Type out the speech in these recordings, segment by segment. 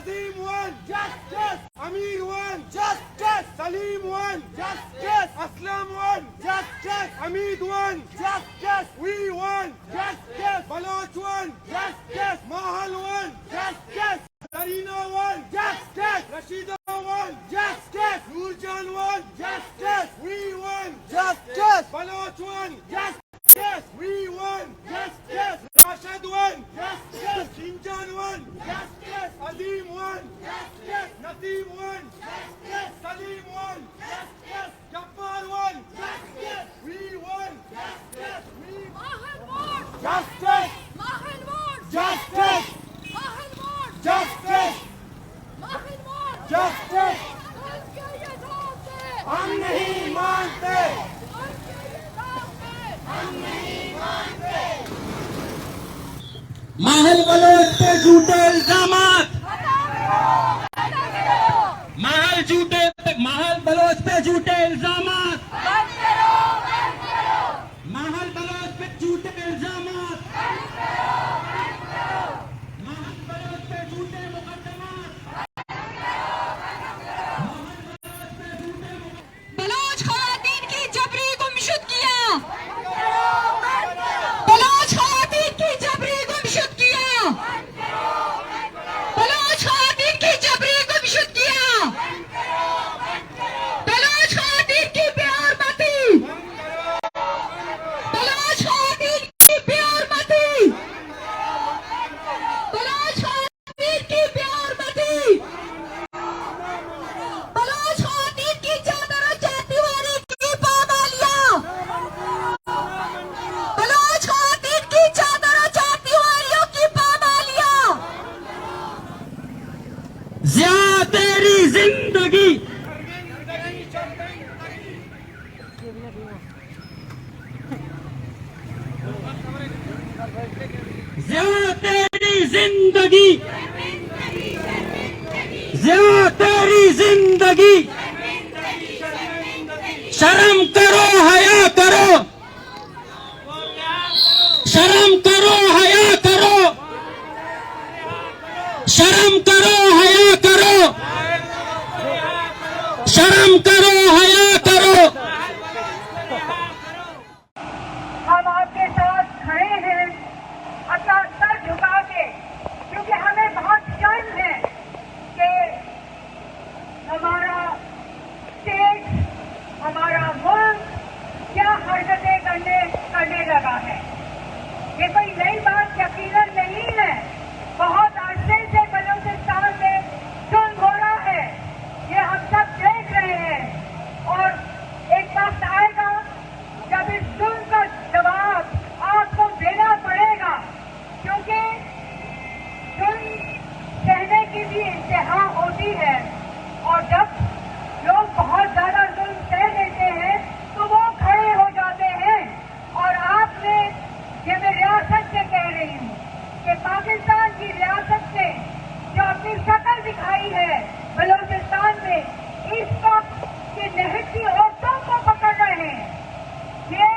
Nadeem won. Justice. Amir won. Justice. Salim won. Justice. Aslam won. Justice. Hamid won. Justice. We won. Justice. Baloch won. Justice. Mahal won. Justice. Zarina won. Justice. Rashida won. Justice. Nurjan won. Justice. We won. Justice. Baloch won. Justice. We won. Justice. Rashad won. Justice. Shinjan won. Justice. Azim won. Justice. Nadeem won. Justice. Salim won. Justice. Jabbar won. Justice. We won. Justice. We Mahal won. Justice. Mahal won. Justice. Mahal won. Justice. Mahal won. Justice. उनके ये नाम पे हम नहीं मानते. उनके ये नाम पे हम नहीं मानते. माहल बलोच पे झूठे इल्जामात. माहल बलोच पे झूठे इल्जामात. माहल बलोच पे झूठे इल्जामात. माहल बलोच पे झूठे मुकदमात. बलोच खवातीन की जबरी गुमशुदगियां. बलोच खवातीन की जबरी गुमशुदगियां. बलोच खवातीन की जबरी गुमशुदगियां. बलोच खवातीन की बेहरमती. बलोच खवातीन की बेहरमती. बलोच खवातीन की बेहरमती. बलोच खवातीन की चादर और चादीवारी की पामालियां. बलोच खवातीन की चादर और चादीवारियों की पामालियां. ज़िया तेरी जिंदगी. ज़िया तेरी जिंदगी. ज़िया तेरी जिंदगी. शर्म करो, हया करो. शर्म करो, हया करो. शर्म करो, हया करो. शर्म करो, हया करो. हम आपके साथ खड़े हैं अपना सर झुका के, क्योंकि हमें बहुत शर्म है कि हमारा स्टेट, हमारा मुल्क क्या हरकतें करने लगा है. ये कोई नई बात यकीनन नहीं है. बहुत अरसे से बलूचिस्तान में जुल्म हो रहा है, ये हम सब देख रहे हैं. और एक वक्त आएगा जब इस जुल्म का जवाब आपको देना पड़ेगा, क्योंकि जुल्म सहने की भी इंतहा होती है. और जब लोग बहुत ज्यादा जुल्म सह लेते हैं तो वो खड़े हो जाते हैं. और आपने, ये मैं रियासत से कह रही हूँ कि पाकिस्तान की रियासत ने जो अपनी शक्ल दिखाई है बलूचिस्तान में, इस वक्त की निहत्ती औरतों को पकड़ रहे हैं. ये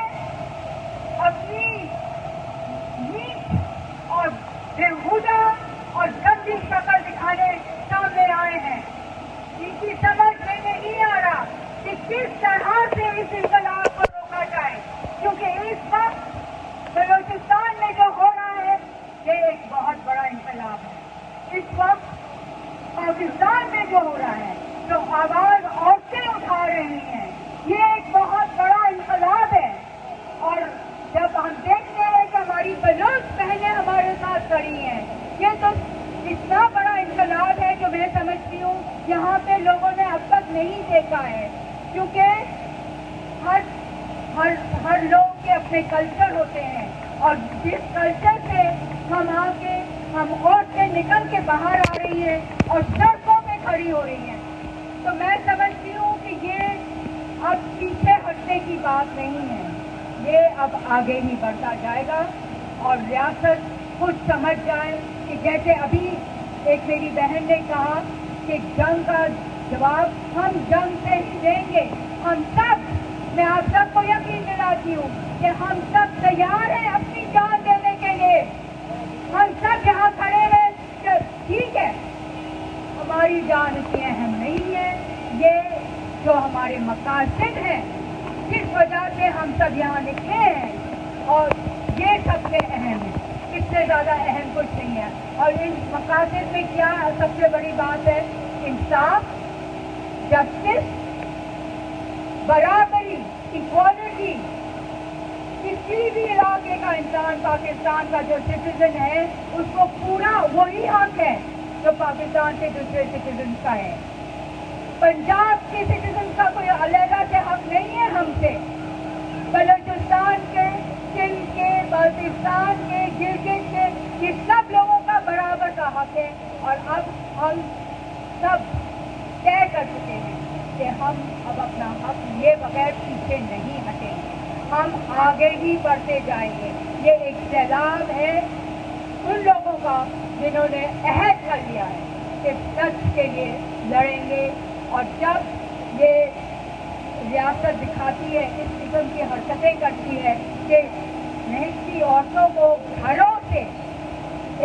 अपनी नीच और बेहुदा और गंदी शक्ल दिखाने सामने आए हैं. इनकी समझ में नहीं आ रहा कि किस तरह से इस इंकलाब को रोका जाए, क्योंकि इस वक्त बलूचिस्तान में जो हो रहा है ये एक बहुत बड़ा इंकलाब है. इस वक्त पाकिस्तान में जो हो रहा है, जो आवाज औरतें उठा रही हैं, ये एक बहुत बड़ा इंकलाब है. और जब हम देखते हैं कि हमारी बलूच बहनें हमारे साथ खड़ी हैं, ये तो इतना बड़ा इंकलाब है जो मैं समझती हूँ यहाँ पे लोगों ने अब तक नहीं देखा है. क्योंकि हर लोग के अपने कल्चर होते हैं, और जिस कल्चर से हम आके हम औरतें निकल के बाहर आ रही हैं और सड़कों पे खड़ी हो रही हैं, तो मैं समझती हूँ कि ये अब पीछे हटने की बात नहीं है. ये अब आगे ही बढ़ता जाएगा. और रियासत खुद समझ जाए कि जैसे अभी एक मेरी बहन ने कहा कि जंग का जवाब हम जंग से ही देंगे. हम सब, मैं आप सबको यकीन दिलाती हूँ कि हम सब तैयार हैं अपनी जान देने के लिए. हम सब यहाँ खड़े हैं. ठीक है, हमारी जान इतनी अहम नहीं है। ये जो हमारे मकासद हैं, जिस वजह से हम सब यहाँ निकले हैं, और ये सबसे अहम है, इससे ज़्यादा अहम कुछ नहीं है। और इन मकासद में क्या सबसे बड़ी बात है? इंसाफ, जस्टिस, बराबरी, इक्वालिटी। किसी भी इलाके का इंसान, पाकिस्तान का जो सिटीजन है, उसको पूरा वही हक है जो पाकिस्तान के दूसरे सिटीजन का है। पंजाब के सिटीजन का कोई अलहदा से हक नहीं है हमसे। बलूचिस्तान के, सिंध के, बल्तिस्तान के, गिलगित के, ये सब लोगों का बराबर का हक है। और अब हम सब तय कर चुके हैं कि हम अब अपना हक लिए बगैर पीछे नहीं हटेंगे, हम आगे ही बढ़ते जाएंगे। ये एक सैलाब है उन लोगों का जिन्होंने अहद कर लिया है कि सच के लिए लड़ेंगे। और जब ये रियासत दिखाती है, इस किस्म की हरकतें करती है कि महंगी औरतों को घरों से,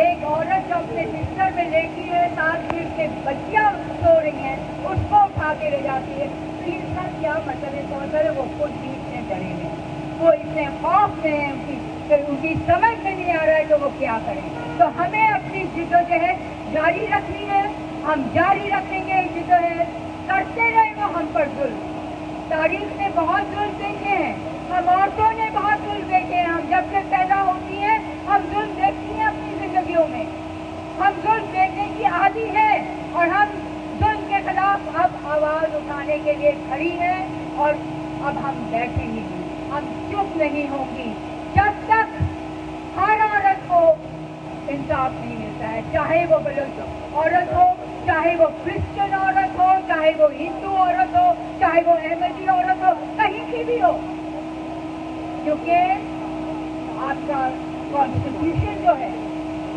एक औरत जो अपने बिस्तर में लेटी है, साथ में से बच्चियाँ सो रही हैं, उसको उठा के ले जाती है, तो इसका क्या मतलब है? तो अगर वो खुद भी इतने डरे हैं, वो इतने खौफ में हैं, उनकी समझ में नहीं आ रहा है तो वो क्या करें। तो हमें अपनी जिद्दोजहद जारी रखनी है, हम जारी रखेंगे जिद्दोजहद, करते रहे वो हम पर जुल्म। तारीख ने बहुत जुल्म देखे हैं, हम औरतों ने बहुत जुल्म देखे हैं। हम जब से पैदा होती हैं हम जुल्म देखती हैं अपनी जिंदगियों में, हम जुल्म देखने की आदी है, और हम जुल्म के खिलाफ अब आवाज उठाने के लिए खड़ी हैं। और अब हम बैठेंगे नहीं, हम चुप नहीं होंगी जब तक हर औरत को इंसाफ नहीं मिलता है, चाहे वो बलूच औरत हो, चाहे वो क्रिश्चियन औरत हो, चाहे वो हिंदू औरत हो, चाहे वो अहमदी औरत हो, कहीं की भी हो। क्योंकि आपका कॉन्स्टिट्यूशन जो है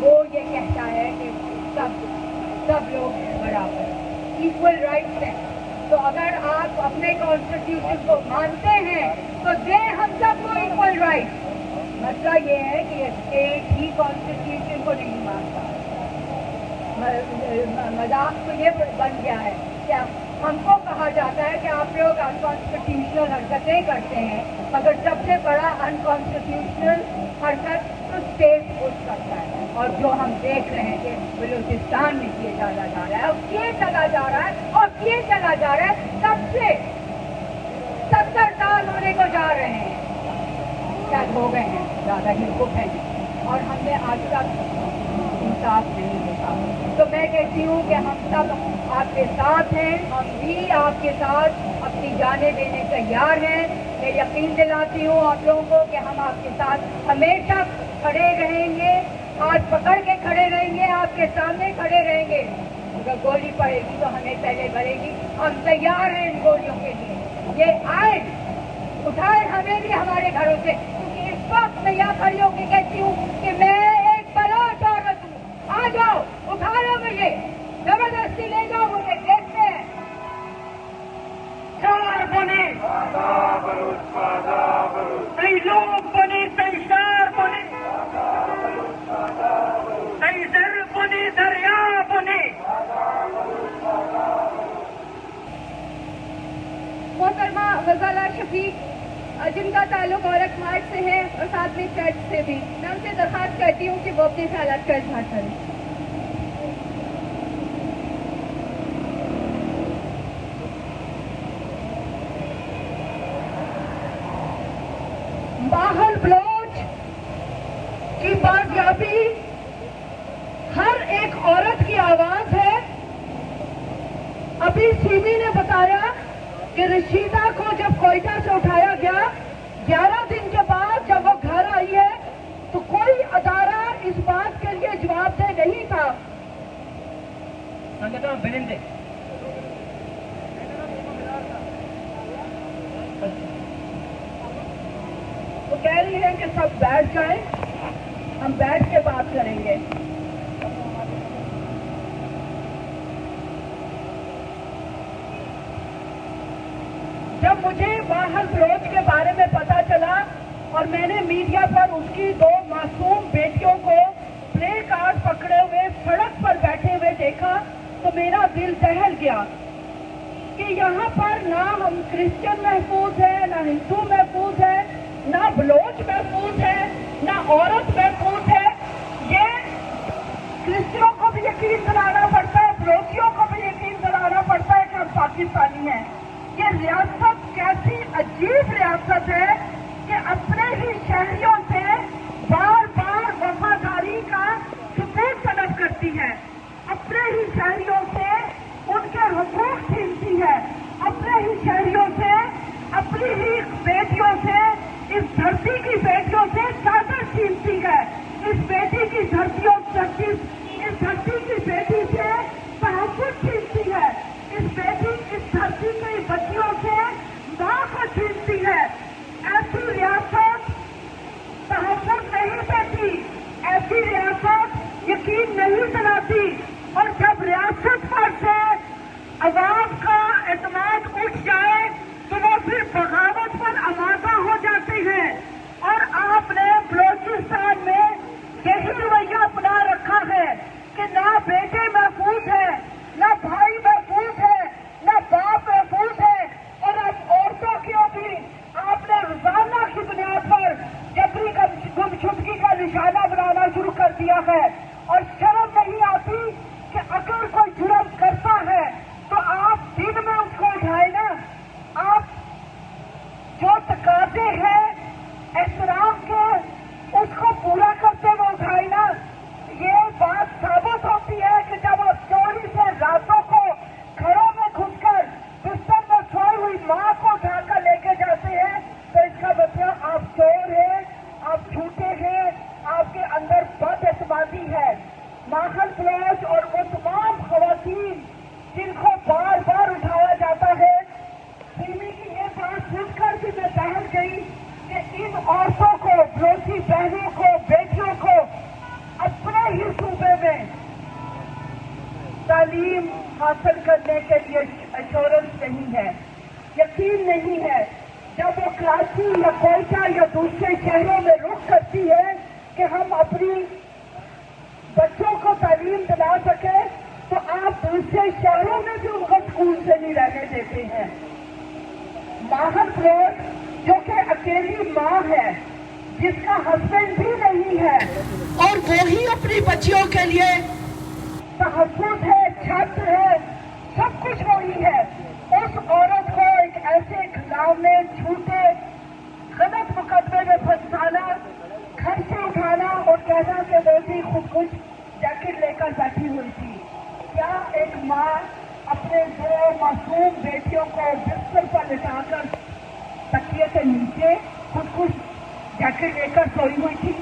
वो ये कहता है कि सब लोग बराबर, इक्वल राइट्स हैं। तो अगर आप अपने कॉन्स्टिट्यूशन को मानते हैं तो दें हम सबको इक्वल राइट। मसला ये है कि स्टेट ही कॉन्स्टिट्यूशन को नहीं मानता। मजाक तो ये बन गया है कि हमको कहा जाता है कि आप लोग अनकॉन्स्टिट्यूशनल हरकतें करते हैं, मगर सबसे बड़ा अनकॉन्स्टिट्यूशनल हरकत तो स्टेट खुद करता है। और जो हम देख रहे हैं कि बलूचिस्तान में किए चला जा रहा है, और किए चला जा रहा है, और किए चला जा रहा है, तब से 70 साल होने को जा रहे हैं, शायद हो गए हैं, ज़्यादा ही हो गए हैं, और हमने आज तक इंसाफ नहीं देखा। तो मैं कहती हूँ कि हम सब आपके साथ हैं, हम भी आपके साथ अपनी जानें देने तैयार हैं। मैं यकीन दिलाती हूँ आप लोगों को कि हम आपके साथ हमेशा खड़े रहेंगे, हाथ पकड़ के खड़े रहेंगे, आपके सामने खड़े रहेंगे। अगर गोली पड़ेगी तो हमें पहले भरेगी, हम तैयार हैं इन गोलियों के लिए। ये आए उठाए हमें भी हमारे घरों से, क्योंकि इस वक्त मैं यहाँ खड़ी होकर कहती हूँ कि मैं एक बलूच औरत हूँ, आ जाओ उठा लो मुझे, जबरदस्ती ले जाओ मुझे, देखते हैं। शार बने, कई लोग बने, कई शार बने, कई दर बने, दरिया बने। मोहतरमा गजाला शफीक, जिनका ताल्लुक औरत मार्च से है और साथ में चर्च से भी, मैं उनसे दरख्वास्त करती हूँ कि वो अपने ख्यालात का इजहार करें। बाहर बलोच की बाजियाबी हर एक औरत की आवाज है। अभी सीबी ने बताया कि रशीदा को जब कोयटा से उठाया गया, 11 दिन के बाद जब वो घर आई है तो कोई अदारा इस बात के लिए जवाबदेह नहीं था। वो कह रही है कि सब बैठ जाएं, हम बैठ के बात करेंगे। जब मुझे बाहर बलोच के बारे में पता चला और मैंने मीडिया पर उसकी 2 मासूम बेटियों को प्ले कार्ड पकड़े हुए सड़क पर बैठे हुए देखा, تو میرا دل دہل گیا کہ یہاں پر نہ ہم کرسچن محفوظ ہیں، نہ ہندو محفوظ ہے، نہ بلوچ محفوظ ہے، نہ عورت محفوظ ہے۔ یہ کرسچنوں کو بھی یقین دلانا پڑتا ہے، بلوچیوں کو بھی یقین دلانا پڑتا ہے کہ ہم پاکستانی ہیں۔ یہ ریاست کیسی عجیب ریاست ہے کہ اپنے ہی شہریوں سے بار بار وفاداری کا ثبوت طلب کرتی ہے، اپنے ہی شہریوں سے ان کے حقوق چھینتی ہے، اپنے ہی شہریوں سے، اپنی ہی بیٹیوں سے، اس دھرتی کی بیٹیوں سے چادر چھینتی ہے، اس بیٹی کی اس دھرتی کی بیٹی سے تحفظ چھینتی ہے، اس دھرتی کی بچیوں سے ماں کو چھینتی ہے۔ ایسی ریاست تحفظ نہیں دیتی، ایسی ریاست یقین نہیں دلاتی، اور جب ریاست پر سے عوام کا اعتماد اٹھ جائے تو وہ پھر بغاوت پر آمادہ ہو جاتے ہیں۔ اور آپ نے بلوچستان میں یہی رویہ اپنا رکھا ہے کہ نہ بیٹے محفوظ ہیں، نہ بھائی محفوظ ہے، نہ باپ محفوظ ہے، اور اب عورتوں کو بھی آپ نے روزانہ کی بنیاد پر جبری گمشدگی کا نشانہ بنانا شروع کر دیا ہے۔ اور شرم نہیں آتی کہ اگر کوئی جرم کرتا ہے تو آپ دن میں اس کو اٹھائے نا، آپ جو تقاضے ہیں احترام کے اس کو پورا کرتے ہوئے اٹھائے نا۔ یہ بات ثابت ہوتی ہے کہ جب آپ چوری سے راتوں کو گھروں میں گھس کر بستر میں سوئی ہوئی ماں کو اٹھا کر لے کے جاتے ہیں تو اس کا مطلب آپ چور ہیں، آپ جھوٹے ہیں، آپ کے اندر بد اعتمادی ہے۔ ماحول بلوچ اور وہ تمام خواتین جن کو بار بار اٹھایا جاتا ہے، سیمی کی یہ بات سن کر بھی میں دہل گئی کہ ان عورتوں کو، بلوچی بہنوں کو، بیٹیوں کو اپنے ہی صوبے میں تعلیم حاصل کرنے کے لیے ایشورنس نہیں ہے، یقین نہیں ہے۔ جب وہ کراچی یا کوئٹہ یا دوسرے شہروں میں رخ کرتی ہے کہ ہم اپنی بچوں کو تعلیم دلا سکے تو آپ دوسرے شہروں میں بھی ان کو اسکول سے نہیں رہنے دیتے ہیں۔ ماہر بلوچ جو کہ اکیلی ماں ہے، جس کا ہسبینڈ بھی نہیں ہے، اور وہی اپنی بچیوں کے لیے تحفظ ہے، چھت ہے، سب کچھ وہی ہے، اس عورت کو ایک ایسے گھرانے جھوٹے غلط مقدمے میں پھنسانا، گھر سے اٹھانا اور کہنا کہ وہ بھی خود کچھ جیکٹ لے کر بیٹھی ہوئی تھی۔ کیا ایک ماں اپنے دو معصوم بیٹیوں کو بستر پر لٹا کر تکیے کے نیچے خود کچھ جیکٹ لے کر سوئی ہوئی تھی؟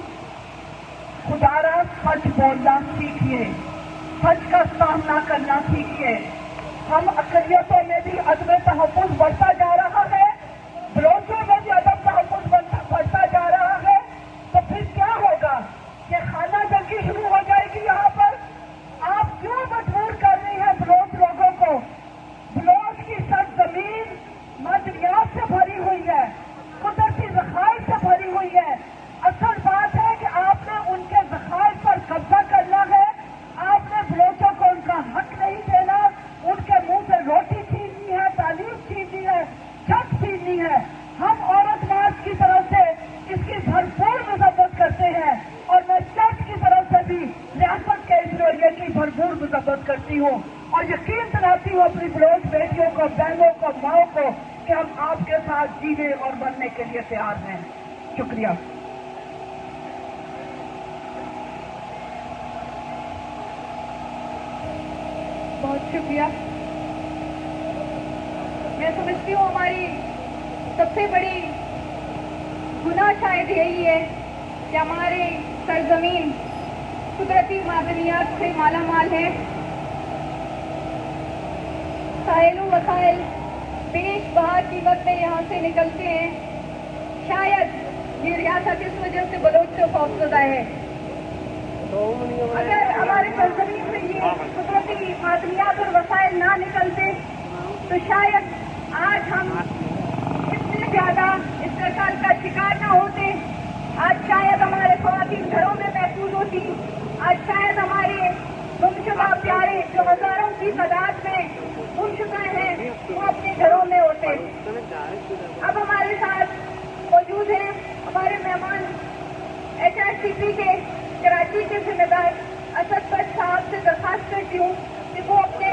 خدا را سچ بولنا سیکھیے، سچ کا سامنا کرنا سیکھیے۔ ہم اقلیتوں میں بھی عدم تحفظ بڑھتا جا رہا ہے، بلوچوں میں بھی عدم تحفظ بڑھتا جا رہا ہے، تو پھر کیا ہوگا کہ خانہ جنگی شروع ہو جائے گی یہاں پر؟ آپ کیوں مجبور کر رہی ہیں بلوچ لوگوں کو؟ بلوچ کی سرزمین معدنیات سے بھری ہوئی ہے، قدرتی ذخائر سے بھری ہوئی ہے۔ اصل بات ہے کہ آپ نے ان کے ذخائر پر قبضہ کرنا ہے، آپ نے بلوچوں کو ان کا حق نہیں دینا، ان کے منہ سے روٹی چھیننی ہے، تعلیم چھیننی ہے، چھت چھیننی ہے۔ ہم عورت مارچ کی طرف سے اس کی بھرپور مذمت کرتے ہیں، اور میں چرچ کی طرف سے بھی ریاست کے اس رویے کی بھرپور مذمت کرتی ہوں، اور یقین دلاتی ہوں اپنی بلوچ بیٹیوں کو، بہنوں کو، ماؤں کو کہ ہم آپ کے ساتھ جینے اور بننے کے لیے تیار ہیں۔ شکریہ۔ بہت شکریہ۔ میں سمجھتی ہوں ہماری سب سے بڑی گناہ شاید یہی ہے کہ ہماری سرزمین قدرتی معدنیات سے مالا مال ہے، ساحل و وسائل بیش بہار کی وقت میں یہاں سے نکلتے ہیں۔ شاید یہ ریاست اس وجہ سے بلوچ سے خوفزدہ ہے۔ اگر ہمارے سرزمین سے یہ قدرتی معدنیات اور وسائل نہ نکلتے تو شاید آج ہم اتنے زیادہ استحصال کا شکار نہ ہوتے، آج شاید ہمارے خواتین گھروں میں محفوظ ہوتی، آج شاید ہمارے گمشدہ پیارے जो हजारों की तादाद में उठ चुके हैं वो अपने घरों में होते। अब हमारे साथ मौजूद हैं हमारे मेहमान HRCP के कराची के जिम्मेदार असद बट साहब से दरखास्त करती हूँ कि वो अपने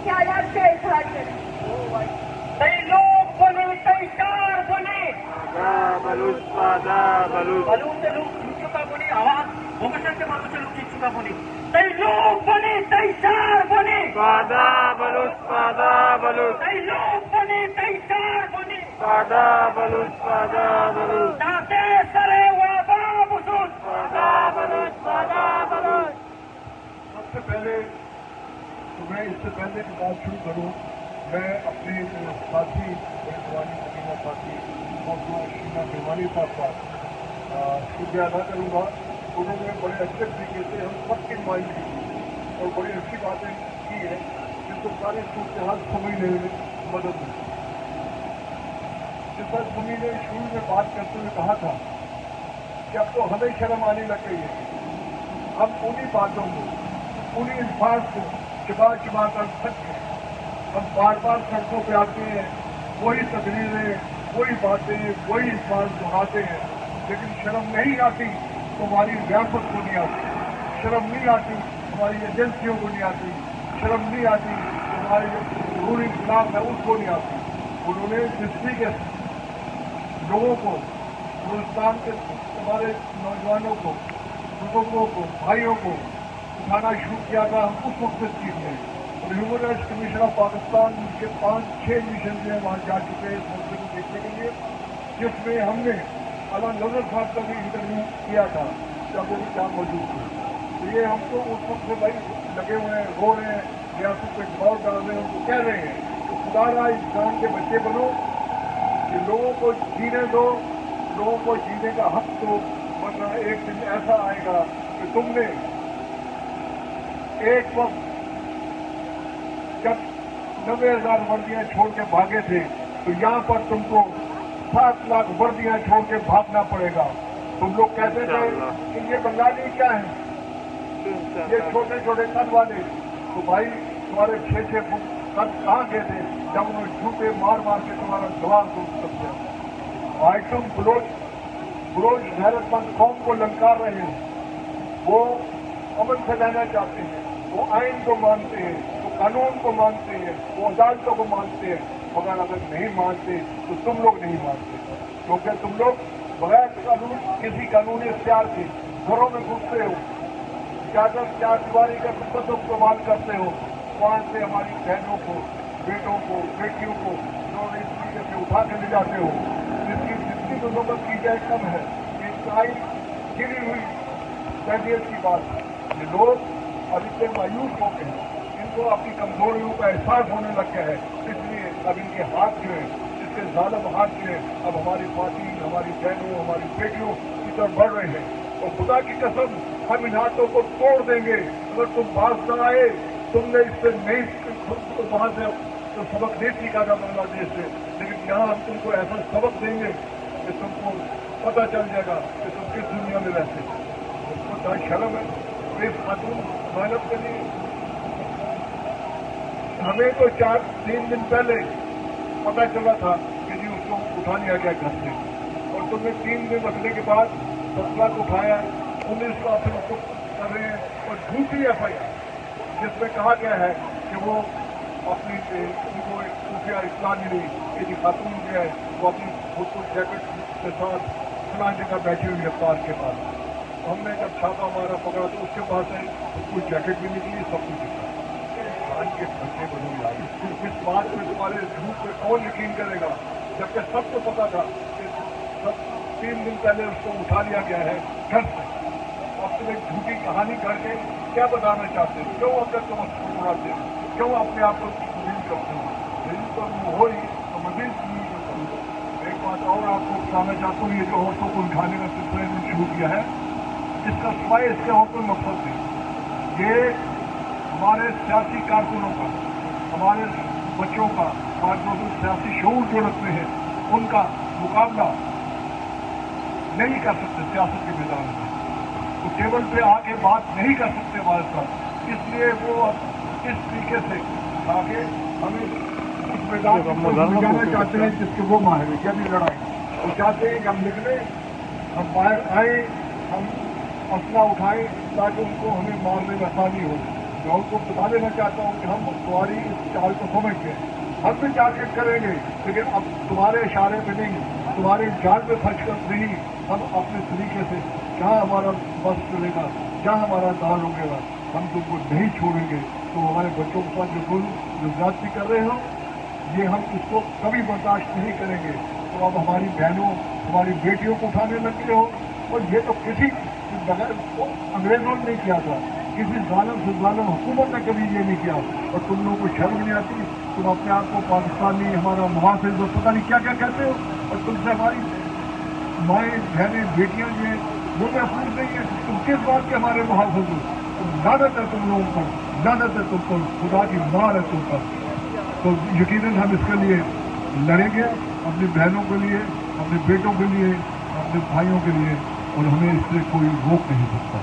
ख्यालात का इजहार करें। कई लोग बने, कई कार बने, बलूच बलून चुका बने, आवाज भूमिशन के मालूम चलू की चुका बने, कई लोग बने, कई कार बने, बलूच कई लोग बने, कई कार बने, बलूच दाते सरे वादा बुजुर्ग, सबसे पहले तो मैं इससे पहले की बात शुरू करूं, मैं अपने साथी जवानी सलीमा साथी मौजूद शीना बेवानी साहब का शुक्रिया अदा करूँगा। उन्होंने बड़े अच्छे तरीके से हम सबकी नुमाइंदगी की और बड़ी अच्छी बातें की है जिसको सारी सूरत हाल समझने में मदद मिली। जिस पर सुनी ने शुरू में बात करते हुए कहा था कि अब तो हमें शर्म आने लग गई है, हम उन्हीं बातों को, उन्हीं अल्फाज को चिबा कर थक गए। हम बार बार सड़कों पे आते हैं, वही तकरीरें, वही बातें, वही अल्फाज दोहराते हैं, लेकिन शर्म नहीं आती तो हमारी रियासत को नहीं आती, शर्म नहीं आती हमारी एजेंसियों को नहीं आती, शर्म नहीं आती तो हमारी जो रूलिंग क्लास है उसको नहीं आती। उन्होंने जिस तरीके से लोगों को, हिंदुस्तान के हमारे नौजवानों को, बुजुर्गों को, भाइयों को उठाना शुरू किया था, हम उस वक्त से सीख गए। और human rights commission of Pakistan के 5-6 मिशन जो है वहाँ जा चुके हैं इस मसले को देखने के लिए, जिसमें हमने अला नजर साहब का भी इंटरव्यू किया था जब वो भी यहाँ मौजूद थे। तो ये हम तो उस वक्त से भाई लगे हुए हैं, रो रहे हैं, रियासत पे दबाव डाल रहे हैं, उनको कह रहे हैं तो खुदारा इंसान के बच्चे बनो कि लोगों को जीने दो, लोगों को जीने का हक दो, वरना एक दिन ऐसा आएगा कि तुमने एक वक्त जब 90,000 वर्दियां छोड़ के भागे थे तो यहाँ पर तुमको 7 लाख वर्दियां छोड़ के भागना पड़ेगा। तुम लोग कहते थे कि ये बंगाली क्या है, ये छोटे छोटे कद वाले, तो भाई तुम्हारे 6-6 फुट कद कहाँ गए थे जब उन्होंने झूठे मार के तुम्हारा जवाब दो सकते हैं। भाई तुम बुरोज गैरतमंद कौम को ललकार रहे हो, वो अमन से रहना चाहते हैं, वो आइन को मानते हैं, वो कानून को मानते हैं, वो अदालतों को मानते हैं, मगर अगर नहीं मानते तो तुम लोग नहीं मानते, क्योंकि तुम लोग बगैर कानून किसी कानूनी इख्तियार के घरों में घुसते हो, चार दीवारी का तुम इस्तेमाल करते हो, वहाँ से हमारी बहनों को, बेटों को, बेटियों को इस तरीके से उठा के ले जाते हो, जितनी तो नौबत की जाए कम है। इंतहाई गिरी हुई तहजीब की बात है। ये लोग अब इतने मायूस हो गए हैं, इनको अपनी कमजोरियों का एहसास होने लग गया है, इसलिए अब इनके हाथ जो है, इसके जालिम हाथ जो है, अब हमारी पार्टी, हमारी बहनों, हमारी बेटियों की तरफ बढ़ रहे हैं। और खुदा की कसम हम इन हाथों को तोड़ देंगे अगर तुम बात न आए। तुमने इससे नहीं वहाँ से तो सबक नहीं सीखा था बांग्लादेश से, लेकिन यहाँ हम तुमको ऐसा सबक देंगे कि तुमको पता चल जाएगा कि तुम किस दुनिया में रहते हो। उसको शर्म है इस खातून मेहनत के लिए। हमें तो 3 दिन पहले पता चला था कि जी उसको उठा लिया गया घर से, और तुमने 3 दिन रखने के बाद 10 लाख उठाया, 19 लाख फिर उसको कर रहे हैं। और झूठी FIR जिसमें कहा गया है कि वो अपनी उनको एक खुफिया इत्तला मिली कि जी खातून जो है वो अपनी फोटो जैकेट के साथ फलां जगह बैठी हुई है पार्क के पास। हमने जब छापा मारा पकड़ा तो उसके पास है कुछ जैकेट भी निकली, सब कुछ निकला। इंसान के बच्चे बनो यार, इस बात में तुम्हारे झूठ पे कौन यकीन करेगा, जबकि सबको पता था कि सब 3 दिन पहले उसको उठा लिया गया है घर से। अब तुम एक झूठी कहानी करके क्या बताना चाहते हो? क्यों अगर तुम उसको उड़ाते हो? क्यों अपने आप को तब्दील करते हो? दिल तो हो ही तो मजीद तब्दील करूँगा। एक बात और आपको बताना चाहता हूँ, ये जो औरतों को उठाने का सिलसिला इन्होंने शुरू किया है, इसका सिवाय इसके और कोई मकसद नहीं। ये हमारे सियासी कारकुनों का, हमारे बच्चों का, हमारे जो सियासी शऊर जो रखते हैं उनका मुकाबला नहीं कर सकते सियासत के मैदान में। तो टेबल पे आके बात नहीं कर सकते हमारे साथ, इसलिए वो इस तरीके से आगे हमें उस मैदान को जाना चाहते हैं जिसके वो माहिर है, यानी लड़ाई। वो चाहते हैं कि हम निकले, हम बाहर आए, हम असला उठाएं ताकि उनको हमें मारने में आसानी हो। मैं उनको बता देना चाहता हूँ कि हम तुम्हारी इस चाल को समझ गए, हम भी टारगेट करेंगे, लेकिन अब तुम्हारे इशारे पे नहीं, तुम्हारे जाल में खर्च कर नहीं, हम अपने तरीके से जहाँ हमारा बस चलेगा, जहाँ हमारा दाल होगेगा, हम तुमको नहीं छोड़ेंगे। तो हमारे बच्चों के साथ जो ज्यादती कर रहे हो, ये हम इसको कभी बर्दाश्त नहीं करेंगे। तो अब हमारी बहनों, हमारी बेटियों को उठाने लगे हो, और ये तो किसी बगैर अंग्रेजों ने नहीं किया था, किसी जालिम से जालिम हुकूमत ने कभी ये नहीं किया। और तुम लोगों को शर्म नहीं आती, तुम अपने आप को पाकिस्तानी, हमारा मुहाफिज और पता नहीं क्या क्या कहते हो, और तुमसे हमारी माएँ, बहनें, बेटियां जो हैं वो महफूज नहीं है। तुम किस बात के हमारे मुहाफिज हो? लानत है तुम लोगों पर, लानत है तुम पर, खुदा की मार है तुम पर। तो यकीनन हम इसके लिए लड़ेंगे, अपनी बहनों के लिए, अपने बेटों के लिए, अपने भाइयों के लिए, और हमें इससे कोई रोक नहीं सकता।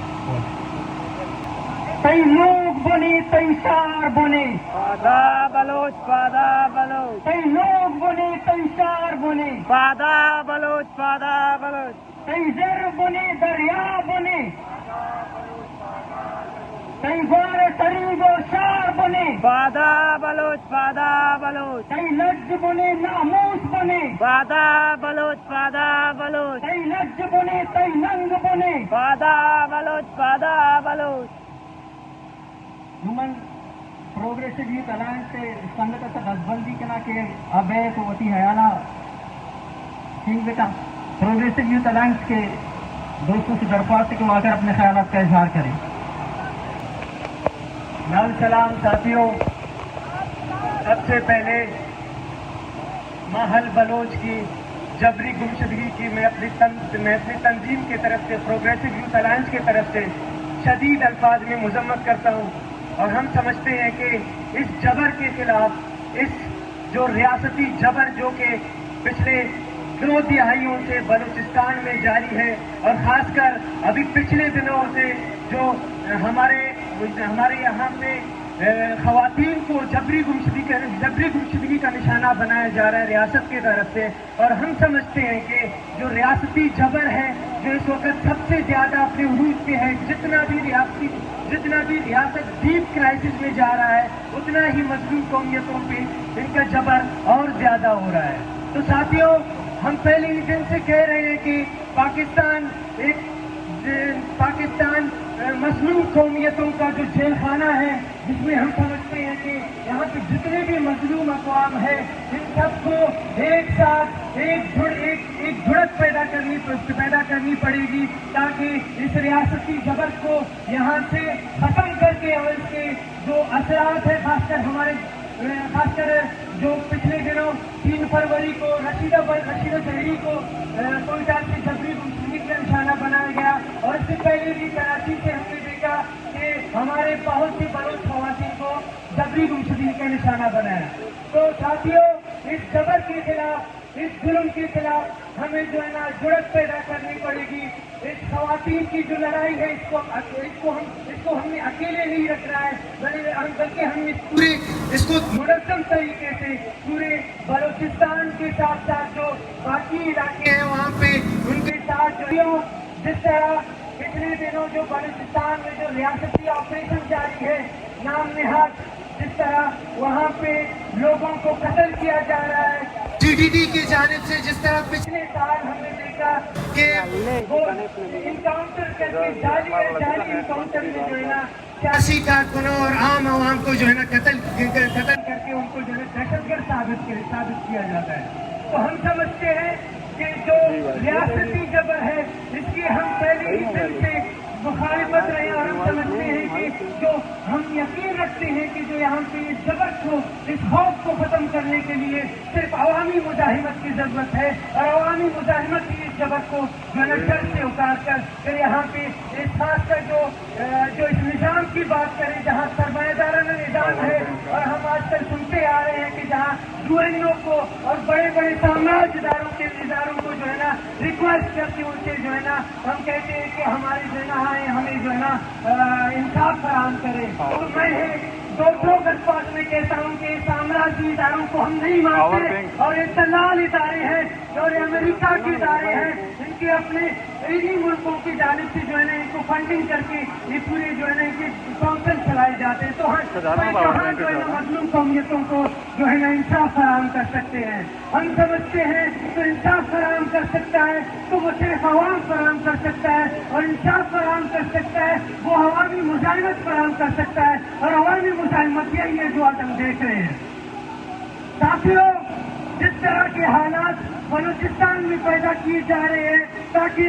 कई लोग बने, कई सार बने, पादा बलोच, पादा बलोच, कई लोग बने, कई सार बने, पादा बलोच, पादा बलोच, कई जर बने, दरिया बने, कई बार शरीब और शार बने, पादा बलोच, पादा बलोच, कई लज्ज बने, नामूस बने, पादा बलोच, पादा बलोच, कई लज्ज बने, कई नंग बने। पादा बलोच, पादा Baloch. Human progressive youth alliance से संगत दसबंदी के ना के अबे को वती हयाला सिंह बेटा प्रोग्रेसिव यूथ अलायंस के दोस्तों से दरख्वास्त है कि वो आकर अपने ख्यालात का इजहार करें। नाम सलाम साथियों, सबसे पहले माहल बलोच की जबरी गुमशुदगी की मैं अपनी तंजीम की तरफ से, प्रोग्रेसिव यूथ अलायंस की तरफ से शदीद अल्फाज में मजम्मत करता हूँ। और हम समझते हैं कि इस जबर के खिलाफ, इस जो रियासती जबर जो कि पिछले 2 दिहाइयों से बलूचिस्तान में जारी है, और खासकर अभी पिछले दिनों से जो हमारे यहाँ पे खवातीन को जबरी गुमशुदगी का निशाना बनाया जा रहा है रियासत की तरफ से। और हम समझते हैं कि जो रियासती जबर है, जो इस वक्त सबसे ज्यादा अपने उरूज पे है, जितना भी रियासत डीप क्राइसिस में जा रहा है, उतना ही मजलूम कौमियतों पे इनका जबर और ज्यादा हो रहा है। तो साथियों, हम पहले ही दिन से कह रहे हैं कि पाकिस्तान मजलूम कौमियतों का जो जेल खाना है, जिसमें हम समझते हैं कि यहाँ पे जितने भी मजलूम अक़वाम है, इन सबको एक साथ एक जुड़त पैदा करनी पड़ेगी, ताकि इस रियासती जबर को यहाँ से खत्म करके और इसके जो असरात है, खासकर जो पिछले दिनों 3 फरवरी को रशीदा शहरी को कोयटा से जबरी गुमशुदगी का निशाना बनाया गया, और इससे पहले भी कराची से हमने देखा कि हमारे बहुत सी बलोच खवातीन को जबरी गुमशुदगी का निशाना बनाया। तो साथियों, इस जबर के खिलाफ, इस जुल्म के खिलाफ हमें जो है ना जुड़त पैदा करनी पड़ेगी। इस खवातीन की जो लड़ाई है, इसको हमने अकेले नहीं रखना है, बल्कि हम इसको मुनज़्ज़म तरीके से पूरे बलूचिस्तान के साथ साथ जो बाकी इलाके हैं वहाँ पे उनके साथ जो जिस तरह पिछले दिनों जो बलूचिस्तान में जो रियासती ऑपरेशन जारी है नाम निहाद, जिस तरह वहाँ पे लोगों को कत्ल किया जा रहा है TTD की जानिब से, जिस तरह पिछले साल हमने देखा कि वो इनकाउंटर करके जाली इनकाउंटर में जो है ना सियासी कारकुनों और आम आवाम को जो है ना कत्ल करके उनको जो है दहशतगर्द साबित किया जाता है। तो हम समझते हैं कि जो रियासती जबर है, इसकी हम पहले ही दिन से मुखालिफत रहे, और हम समझते हैं कि जो हम यकीन रखते हैं कि जो यहाँ पे इस जबर को, इस खौफ को खत्म करने के लिए सिर्फ अवामी मुजाहिमत की जरूरत है, और अवामी मुजाहिमत ही इस जबर को जड़ से उतार कर फिर यहाँ पे इस खासकर जो इस निज़ाम की बात करें, जहाँ सरमायादाराना निज़ाम है, और हम आजकल सुनते आ रहे हैं कि जहाँ यूएनओ को और बड़े बड़े साम्राज्यदारों के लीडरों को जो है ना रिक्वेस्ट करके उनसे जो है ना हम कहते हैं कि हमारी जो है ना हमें जो है ना इंसाफ फराहम करें। तो मैं दो गठबाज में कहता हूँ कि साम्राज्य इदारों को हम नहीं मानते और ये दलाल इदारे हैं और ये अमेरिका के इदारे हैं, इनके अपने इन्हीं मुल्कों की जानिब से जो है ना इनको फंडिंग करके ये पूरे जो है ना इनके काउंसिल चलाए जाते हैं। तो कहाँ जो है ना मजलूम कौमियतों को जो है ना इंसाफ फराहम कर सकते हैं। हम समझते हैं तो इंसाफ फराहम कर सकता है तो वो सिर्फ अवाम फराहम कर सकता है और इंसाफ फराहम कर सकता है वो अवामी मुजाहिमत फराहम कर सकता है और अवामी मुजाहिमत यही है जो आज हम देख रहे हैं। साथियों, जिस तरह के हालात बलूचिस्तान में पैदा किए जा रहे हैं ताकि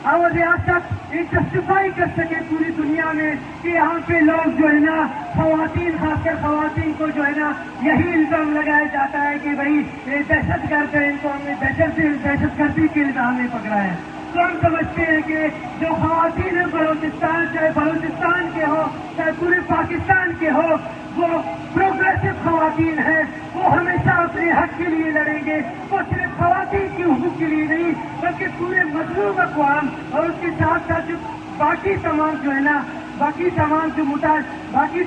और रियासत ये जस्टिफाई कर सके पूरी दुनिया में कि यहाँ पे लोग जो है ना खवातीन, खासकर खवातीन को जो है ना यही इल्जाम लगाया जाता है कि भाई ये दहशतगर्द है, इनको हमने दहशतगर्दी के इल्जाम में पकड़ा है। तो हम समझते हैं कि जो खवातीन है बलूचिस्तान, चाहे बलूचिस्तान के हो चाहे पूरे पाकिस्तान के हो, वो प्रोग्रेसिव खवातीन है, वो हमेशा अपने हक के लिए लड़ेंगे। वो सिर्फ खवातीन के हुकूक के लिए नहीं बल्कि पूरे मजलूम अक़वाम और उसके साथ साथ जो बाकी तमाम जो है ना बाकी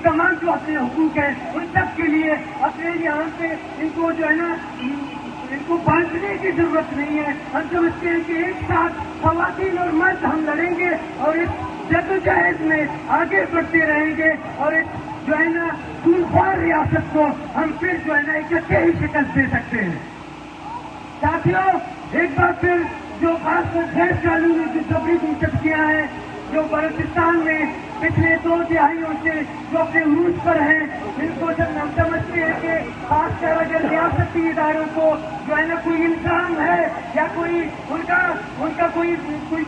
तमाम जो अपने हुकूक है उन सब के लिए अपने यहाँ पे इनको जो है ना इनको बांटने की जरूरत नहीं है। हम समझते हैं कि एक साथ खवातीन और मर्द हम लड़ेंगे और इस जद्दोजहद में आगे बढ़ते रहेंगे और इस जो है ना खूनख्वार रियासत को हम फिर जो है ना इकट्ठे ही शिकस्त दे सकते हैं। साथियों, एक बार फिर जो खासकर गैर कानूनी जो जबरी दिलचस्पियां हैं जो बलूचिस्तान में पिछले 2 दिहाइयों से जो अपने उरूज पर हैं, इनको जब हम समझते हैं कि खासकर अगर रियासती इदारों को जो है ना कोई इल्जाम है या कोई उनका कोई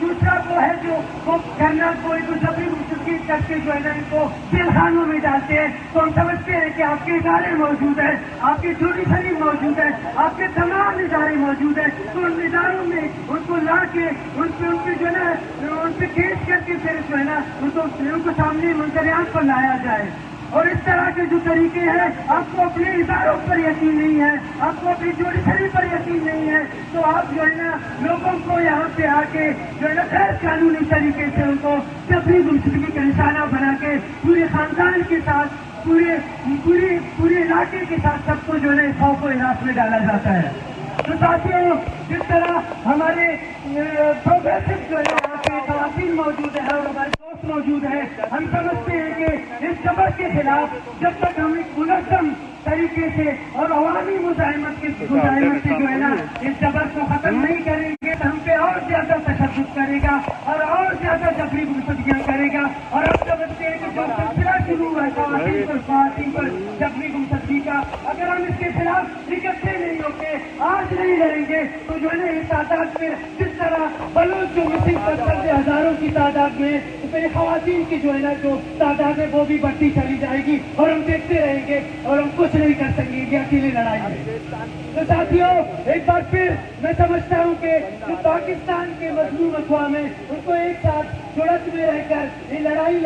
दूसरा वो है जो वो करना कोई जबरी मुस्तकी करके जो है ना इनको जेलखानों में डालते हैं, तो हम समझते हैं कि आपके इदारे मौजूद है, आपकी जुडिशरी मौजूद है, आपके तमाम इदारे मौजूद है, तो उन इदारों में उनको ला के उनपे जो है ना उनपे केस करके फिर जो है ना उनको सामने मंजरियान पर लाया जाए। और इस तरह के जो तरीके हैं, आपको अपने इदारों पर यकीन नहीं है, आपको अपनी जुडिशरी पर यकीन नहीं है, तो आप जो है ना लोगों को यहाँ पे आके जो है ना गैर कानूनी तरीके से उनको जबरी गुमशुदगी का निशाना बना के पूरे खानदान के साथ पूरे इलाके के साथ सबको जो है खौफ और हिरासत में डाला जाता है। तो साथियों, जिस तरह हमारे प्रोग्रेसिव जो है यहाँ पे खवातीन मौजूद है और हमारे दोस्त मौजूद है, हम समझते हैं कि इस जबर के खिलाफ जब तक हम एक मुनज़्ज़म तरीके से और अवामी मुजाहिमत से जो है ना इस जबर को खत्म नहीं करेंगे तो हम पे और ज्यादा तशद्दुद करेगा और ज्यादा जबरी गुमशुदगियां करेगा। और हम समझते हैं कि जो सिलसिला शुरू हुआ है खवातीन पर जबरी गुमशुदगी का, अगर हम इसके खिलाफ इकट्ठे नहीं होंगे, आज नहीं लड़ेंगे, तो जो है ना इस तादाद में जिस तरह बलूच जो मिसिंग करते हजारों की तादाद में, तो फिर खवातीन की जो है ना जो तादाद है वो भी बढ़ती चली जाएगी और हम देखते रहेंगे और हम कुछ नहीं कर सकेंगे अकेली लड़ाई में। तो साथियों, एक बार फिर मैं समझता हूँ कि जो पाकिस्तान के मजलूम अक़वाम है उनको एक साथ जुड़त में रहकर ये लड़ाई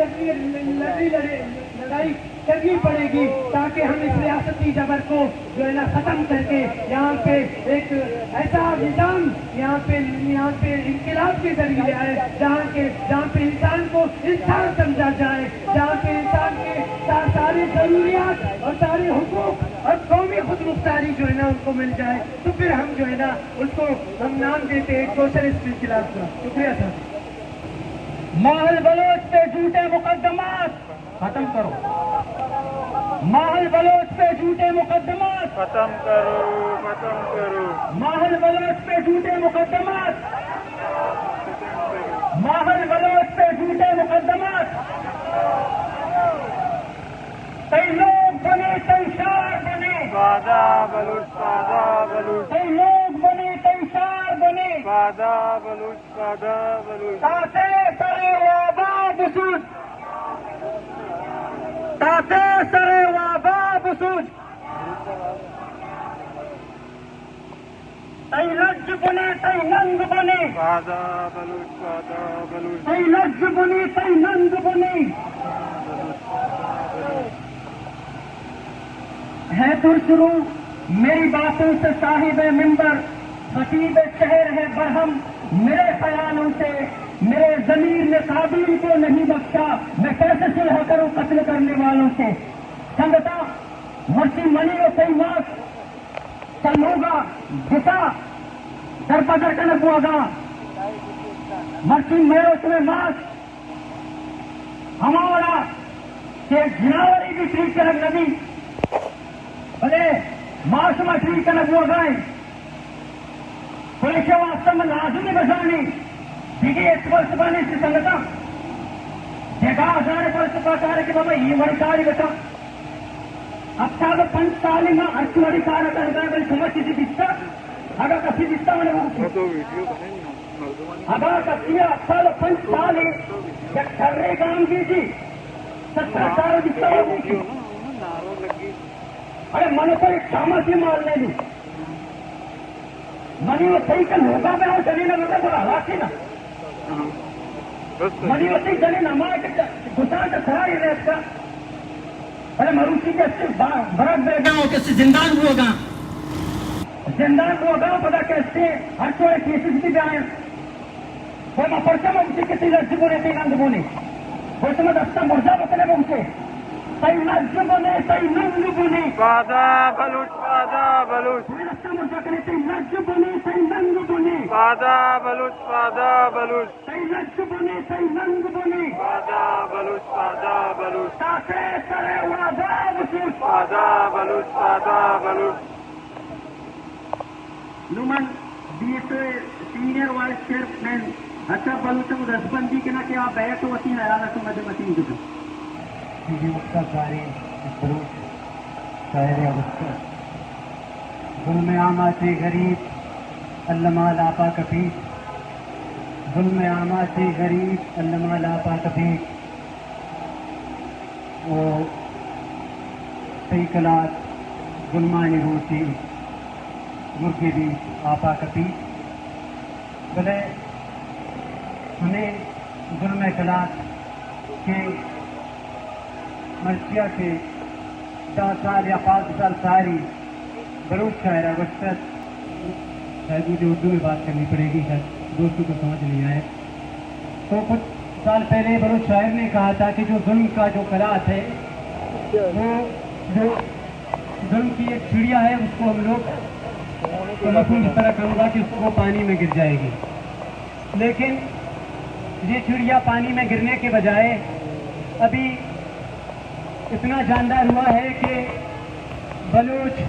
करनी पड़ेगी ताकि हम इस रियासती जबर को जो है ना खत्म करके यहाँ पे एक ऐसा निज़ाम यहाँ पे इनकलाब के जरिए आए जहाँ पे इंसान को इंसान समझा जाए, जहाँ पे इंसान के सारी जरूरियात और सारे हुकूक और कौमी खुदमुख्तारी जो है ना उनको मिल जाए, तो फिर हम जो है ना उसको हम नाम देते हैं सोशलिस्ट इनकलाब का। शुक्रिया सर। माहल बलोच पे झूठे मुकदमात खत्म करो, माहल बलोच पे झूठे मुकदमात खत्म करो। माहल बलोच पे झूठे मुकदमात, माहल बलोच पे झूठे मुकदमात। कई लोग बने कई शार बने, वादा बलूच कई लोग बने कई शार बने। वादा बलूच ताते सरे वाबाब सूझ, ताते सरे वाबाब सूझ। तई लज्ज बने तई नंग बने, वादा बलूच तई लज्ज बने तई नंग बने। है तुर शुरू میری باتوں سے صاحب منبر خطیب شہر ہے برہم، میرے خیالوں سے میرے ضمیر نے قابل کو نہیں بخشا، میں کیسے صلح کروں قتل کرنے والوں سے. سنگتا مرسی منی و کئی ماس چلوگا گسا در پدر کا نبوگا مرسی میرے اس میں ماس ہمارا کہ جناوری بھی ٹریٹ کر نبی بھلے ماس میں ٹریٹ کر نبوگائیں پولیس واستم لازمی بسانی دیگه اتبال سبانی سے سنگتا جگہ ہزار پر سپاکار کے بابا یہ مرکاری بتا اب سال 5 سال میں ارچ مرکار کرتا ہے بلی سمجھ کسی دستا اگر کسی دستا میں نے اگر کسی اب سال 5 سال جب ٹھرے کام کی تھی 17 سال دستا ہوگی کی ارے منو کو ایک ساما سے مار لے لی منی وہ صحیح کا لوگا میں ہو چلی نہ مطلب بڑا حالات تھی نا منی وہ صحیح چلی نہ ماں کے گسان کا سرا ہی ریس کا ارے مروسی کے اس سے برق بے گا ہو کسی زندان ہوا گا پتا کیسے ہر چوڑے کیسز بھی آئے کوئی میں پرچہ میں اسی کسی لرزی بونے تھی نند بونے کوئی تو میں دستا مرزا بکنے میں اسے تئی لرزی بونے تئی نند بونے فادا بلوچ فادا بلوچ دستا مرزا کرے تئی لرزی بونے تئی نند بونے فادا بلوچ فادا بلوچ تئی لرزی بونے تئی نند بونے فادا بلوچ فادا بلوچ تاکے سرے وعدہ وسوس فادا بلوچ فادا بلوچ نومن بیس سینئر وائس چیئرمین اچھا بلوچم رسبندی کے نا کہ آپ بیعت وطی حیالت مدمتی مجھے یہ وقت سارے بلوچ شاعر وقت ظلم عامات غریب علامہ لاپا کفی ظلم عامات غریب علامہ لاپا کفی وہ صحیح کلات ظلمانی روچی مرغی بھی آپا کپی بلے ہمیں ظلم کلات کے مرثیہ کے 10 سال یا 5 سال ساری بلوچ شاعرہ وسط شاید مجھے اردو میں بات کرنی پڑے گی، شاید دوستوں کو سمجھ نہیں آئے. تو کچھ سال پہلے بلوچ شاعر نے کہا تھا کہ جو ظلم کا جو کلات ہے وہ جو ظلم کی ایک چڑیا ہے اس کو ہم لوگ تو مفہوم اس طرح کروں گا کہ اس کو پانی میں گر جائے گی، لیکن یہ چڑیا پانی میں گرنے کے بجائے ابھی اتنا جاندار ہوا ہے کہ بلوچ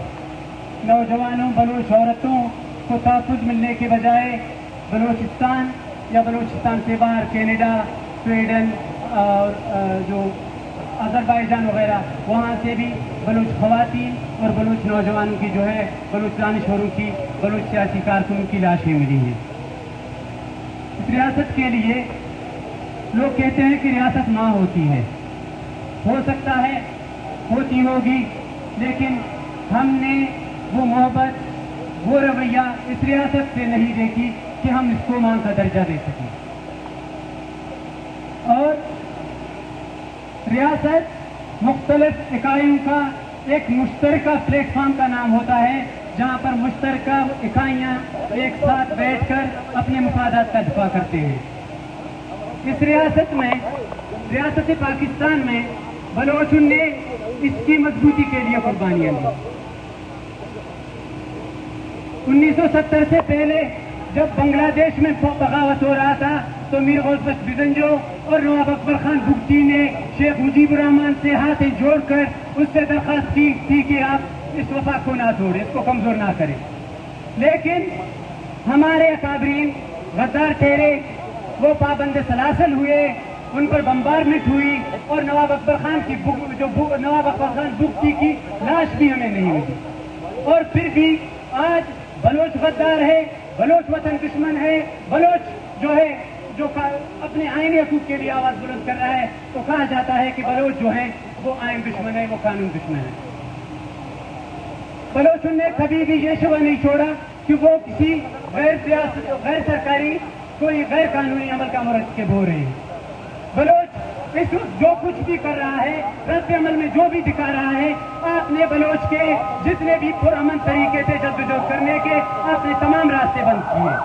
نوجوانوں بلوچ عورتوں کو تحفظ ملنے کے بجائے بلوچستان یا بلوچستان سے باہر کینیڈا، سویڈن اور جو آذربائیجان وغیرہ وہاں سے بھی بلوچ خواتین اور بلوچ نوجوانوں کی جو ہے بلوچ دانشوروں کی بلوچ سیاسی کارکنوں کی لاشیں ملی ہیں. اس ریاست کے لیے لوگ کہتے ہیں کہ ریاست ماں ہوتی ہے، ہو سکتا ہے ہوتی ہوگی، لیکن ہم نے وہ محبت وہ رویہ اس ریاست سے نہیں دیکھی کہ ہم اس کو ماں کا درجہ دے سکیں. اور ریاست مختلف اکائیوں کا ایک مشترکہ پلیٹ فارم کا نام ہوتا ہے جہاں پر مشترکہ اکائیاں ایک ساتھ بیٹھ کر اپنے مفادات کا دفاع کرتے ہیں. اس ریاست میں ریاست پاکستان میں بلوچوں نے اس کی مضبوطی کے لیے قربانیاں دی. 1970 سے پہلے جب بنگلہ دیش میں بغاوت ہو رہا تھا تو میر غوث بخش بزنجو اور نواب اکبر خان بگٹی نے شیخ مجیب الرحمان سے ہاتھیں جوڑ کر اس سے درخواست کی تھی کہ آپ اس وفا کو نہ توڑیں، اس کو کمزور نہ کریں. لیکن ہمارے اکابرین غدار ٹھہرے، وہ پابند سلاسل ہوئے، ان پر بمبارمنٹ ہوئی اور نواب اکبر خان کی نواب اکبر خان بگٹی کی لاش بھی ہمیں نہیں ملی. اور پھر بھی آج بلوچ غدار ہے، بلوچ وطن دشمن ہے، بلوچ جو ہے جو اپنے آئینی حقوق کے لیے آواز بلند کر رہا ہے تو کہا جاتا ہے کہ بلوچ جو ہے وہ آئین دشمن ہے، وہ قانون دشمن ہے. بلوچوں نے کبھی بھی یہ شبہ نہیں چھوڑا کہ وہ کسی غیر سرکاری کوئی غیر قانونی عمل کا مرتکب ہو رہے ہیں. بلوچ اس وقت جو کچھ بھی کر رہا ہے، رد عمل میں جو بھی دکھا رہا ہے، آپ نے بلوچ کے جتنے بھی پرامن طریقے سے جدوجہد کرنے کے آپ نے تمام راستے بند کیے.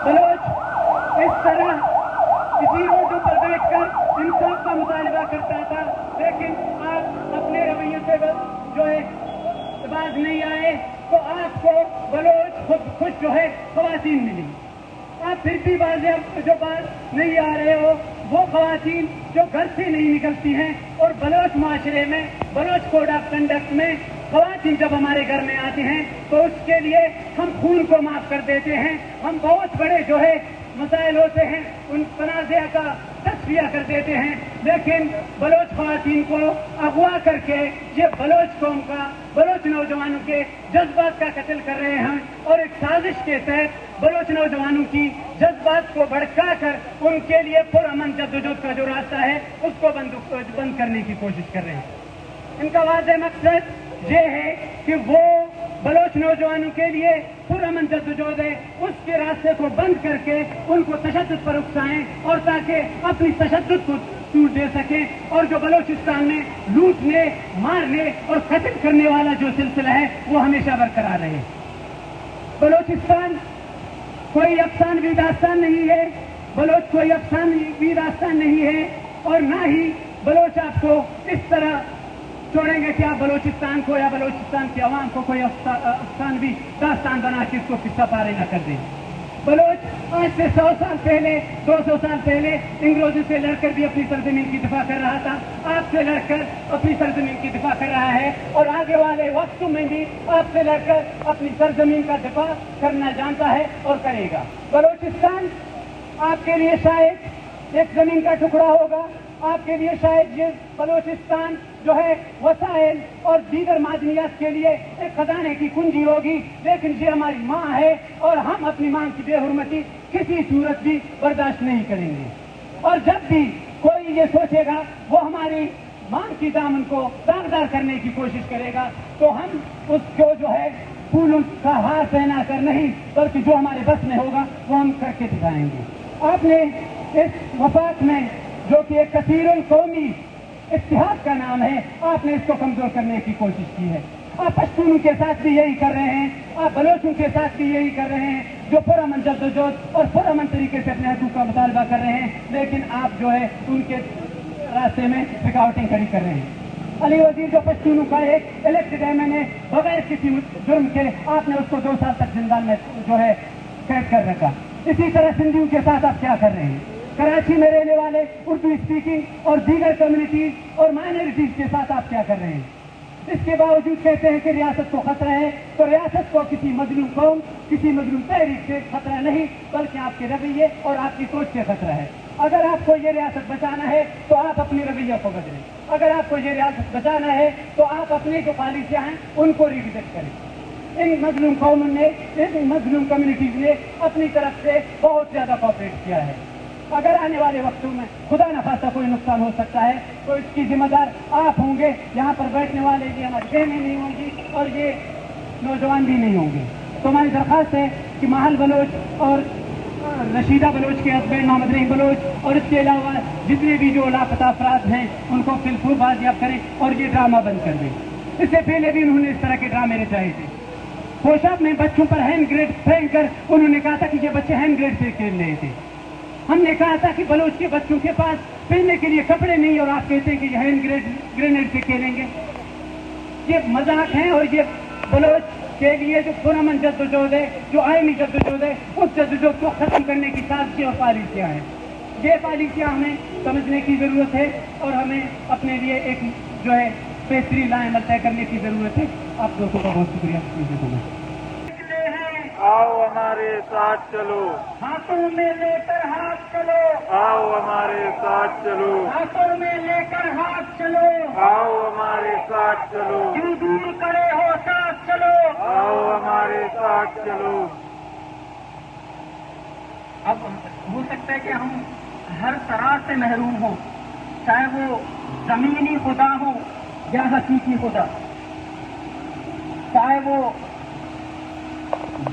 بلوچ اس طرح اسی روڈوں پر بیٹھ کر انصاف کا مطالبہ کرتا تھا، لیکن آپ اپنے رویے سے جو ہے باز نہیں آئے، تو آپ کو بلوچ خود جو ہے خواتین ملی. آپ پھر بھی واضح جو بات نہیں آ رہے ہو، وہ خواتین جو گھر سے نہیں نکلتی ہیں، اور بلوچ معاشرے میں، بلوچ کوڈ آف کنڈکٹ میں خواتین جب ہمارے گھر میں آتی ہیں تو اس کے لیے ہم خون کو معاف کر دیتے ہیں. ہم بہت بڑے جو ہے مسائل ہوتے ہیں ان تنازع کا تصفیہ کر دیتے ہیں، لیکن بلوچ خواتین کو اغوا کر کے یہ بلوچ قوم کا، بلوچ نوجوانوں کے جذبات کا قتل کر رہے ہیں، اور ایک سازش کے تحت بلوچ نوجوانوں کی جذبات کو بھڑکا کر ان کے لیے پرامن جدوجہد کا جو راستہ ہے اس کو بند کرنے کی کوشش کر رہے ہیں. ان کا واضح مقصد یہ ہے کہ وہ بلوچ نوجوانوں کے لیے پرامن جدوجہد ہے، اس کے راستے کو بند کر کے ان کو تشدد پر اکسائیں، اور تاکہ اپنی تشدد کو ٹوٹ دے سکیں، اور جو بلوچستان میں لوٹنے، مارنے اور قتل کرنے والا جو سلسلہ ہے وہ ہمیشہ برقرار رہے. بلوچستان کوئی افسانوی داستان نہیں ہے، بلوچ کوئی افسانوی داستان نہیں ہے، اور نہ ہی بلوچ آپ کو اس طرح چھوڑیں گے کہ آپ بلوچستان کو یا بلوچستان کی عوام کو کوئی افسانوی داستان بنا کے اس کو قصہ پارے نہ کر دیں. بلوچ آج سے 100 سال پہلے، 200 سال پہلے انگریزوں سے لڑ کر بھی اپنی سرزمین کی دفاع کر رہا تھا، آپ سے لڑ کر اپنی سرزمین کی دفاع کر رہا ہے، اور آگے والے وقتوں میں بھی آپ سے لڑ کر اپنی سرزمین کا دفاع کرنا جانتا ہے اور کرے گا. بلوچستان آپ کے لیے شاید ایک زمین کا ٹکڑا ہوگا، آپ کے لیے شاید یہ بلوچستان جو ہے وسائل اور دیگر معدنیات کے لیے ایک خزانے کی کنجی ہوگی، لیکن یہ ہماری ماں ہے اور ہم اپنی ماں کی بے حرمتی کسی صورت بھی برداشت نہیں کریں گے. اور جب بھی کوئی یہ سوچے گا وہ ہماری ماں کی دامن کو داغدار کرنے کی کوشش کرے گا، تو ہم اس کو جو ہے پھولوں کا ہار پہنا کر نہیں، بلکہ جو ہمارے بس میں ہوگا وہ ہم کر کے دکھائیں گے. آپ نے اس وفاق میں جو کہ ایک کثیر القومی اتحاد کا نام ہے، آپ نے اس کو کمزور کرنے کی کوشش کی ہے. آپ پشتونوں کے ساتھ بھی یہی کر رہے ہیں، آپ بلوچوں کے ساتھ بھی یہی کر رہے ہیں، جو پرامن جدوجہد اور پرامن طریقے سے اپنے حقوق کا مطالبہ کر رہے ہیں، لیکن آپ جو ہے ان کے راستے میں رکاوٹیں کھڑی کر رہے ہیں. علی وزیر جو پشتونوں کا ایک الیکٹڈ ایم بغیر کسی جرم کے آپ نے اس کو 2 سال تک زندان میں جو ہے قید کر رکھا. اسی طرح سندھیوں کے ساتھ آپ کیا کر رہے ہیں؟ کراچی میں رہنے والے اردو اسپیکنگ اور دیگر کمیونٹیز اور مائنورٹیز کے ساتھ آپ کیا کر رہے ہیں؟ اس کے باوجود کہتے ہیں کہ ریاست کو خطرہ ہے، تو ریاست کو کسی مظلوم قوم، کسی مظلوم تحریک سے خطرہ نہیں، بلکہ آپ کے رویے اور آپ کی سوچ سے خطرہ ہے. اگر آپ کو یہ ریاست بچانا ہے تو آپ اپنے رویہ کو بدلیں. اگر آپ کو یہ ریاست بچانا ہے تو آپ اپنے جو پالیسیاں ہیں ان کو ریوزٹ کریں. ان مظلوم قوموں نے، ان مظلوم کمیونٹیز نے اپنی طرف سے بہت زیادہ کوآپریٹ کیا ہے. اگر آنے والے وقتوں میں خدا نخواستہ کوئی نقصان ہو سکتا ہے تو اس کی ذمہ دار آپ ہوں گے. یہاں پر بیٹھنے والے بھی ہماری بہنیں نہیں ہوں گی اور یہ نوجوان بھی نہیں ہوں گے. تو ہماری درخواست ہے کہ ماہل بلوچ اور رشیدہ بلوچ کے ہسبینڈ محمد رحیم بلوچ اور اس کے علاوہ جتنے بھی جو لاپتہ افراد ہیں ان کو بالکل بازیاب کریں اور یہ ڈرامہ بند کر دیں. اس سے پہلے بھی انہوں نے اس طرح کے ڈرامے رچائے تھے. کوشاب میں بچوں پر ہینڈ گریڈ پھینک کر انہوں نے کہا تھا کہ یہ بچے ہینڈ گریڈ سے کھیل رہے تھے. ہم نے کہا تھا کہ بلوچ کے بچوں کے پاس پہننے کے لیے کپڑے نہیں اور آپ کہتے ہیں کہ یہ ہینڈ گرینیڈ سے کھیلیں گے. یہ مذاق ہے. اور یہ بلوچ کے لیے جو پرامن جدوجہد ہے، جو آئینی جدوجہد ہے، اس جدوجہد کو ختم کرنے کی سازشیں اور پالیسیاں ہیں. یہ پالیسیاں ہمیں سمجھنے کی ضرورت ہے اور ہمیں اپنے لیے ایک جو ہے بہترین لائن عمل طے کرنے کی ضرورت ہے. آپ دوستوں کا بہت شکریہ. آؤ ہمارے ساتھ چلو، ہاتھوں میں لے کر ہاتھ چلو، آؤ ہمارے ساتھ چلو، ہاتھوں میں لے کر ہاتھ چلو، آؤ ہمارے ساتھ چلو، کیوں دور کرے ہو ساتھ چلو، آؤ ہمارے ساتھ چلو. اب ہو سکتا ہے کہ ہم ہر طرح سے محروم ہوں، چاہے وہ زمینی خدا ہو یا حقیقی خدا، چاہے وہ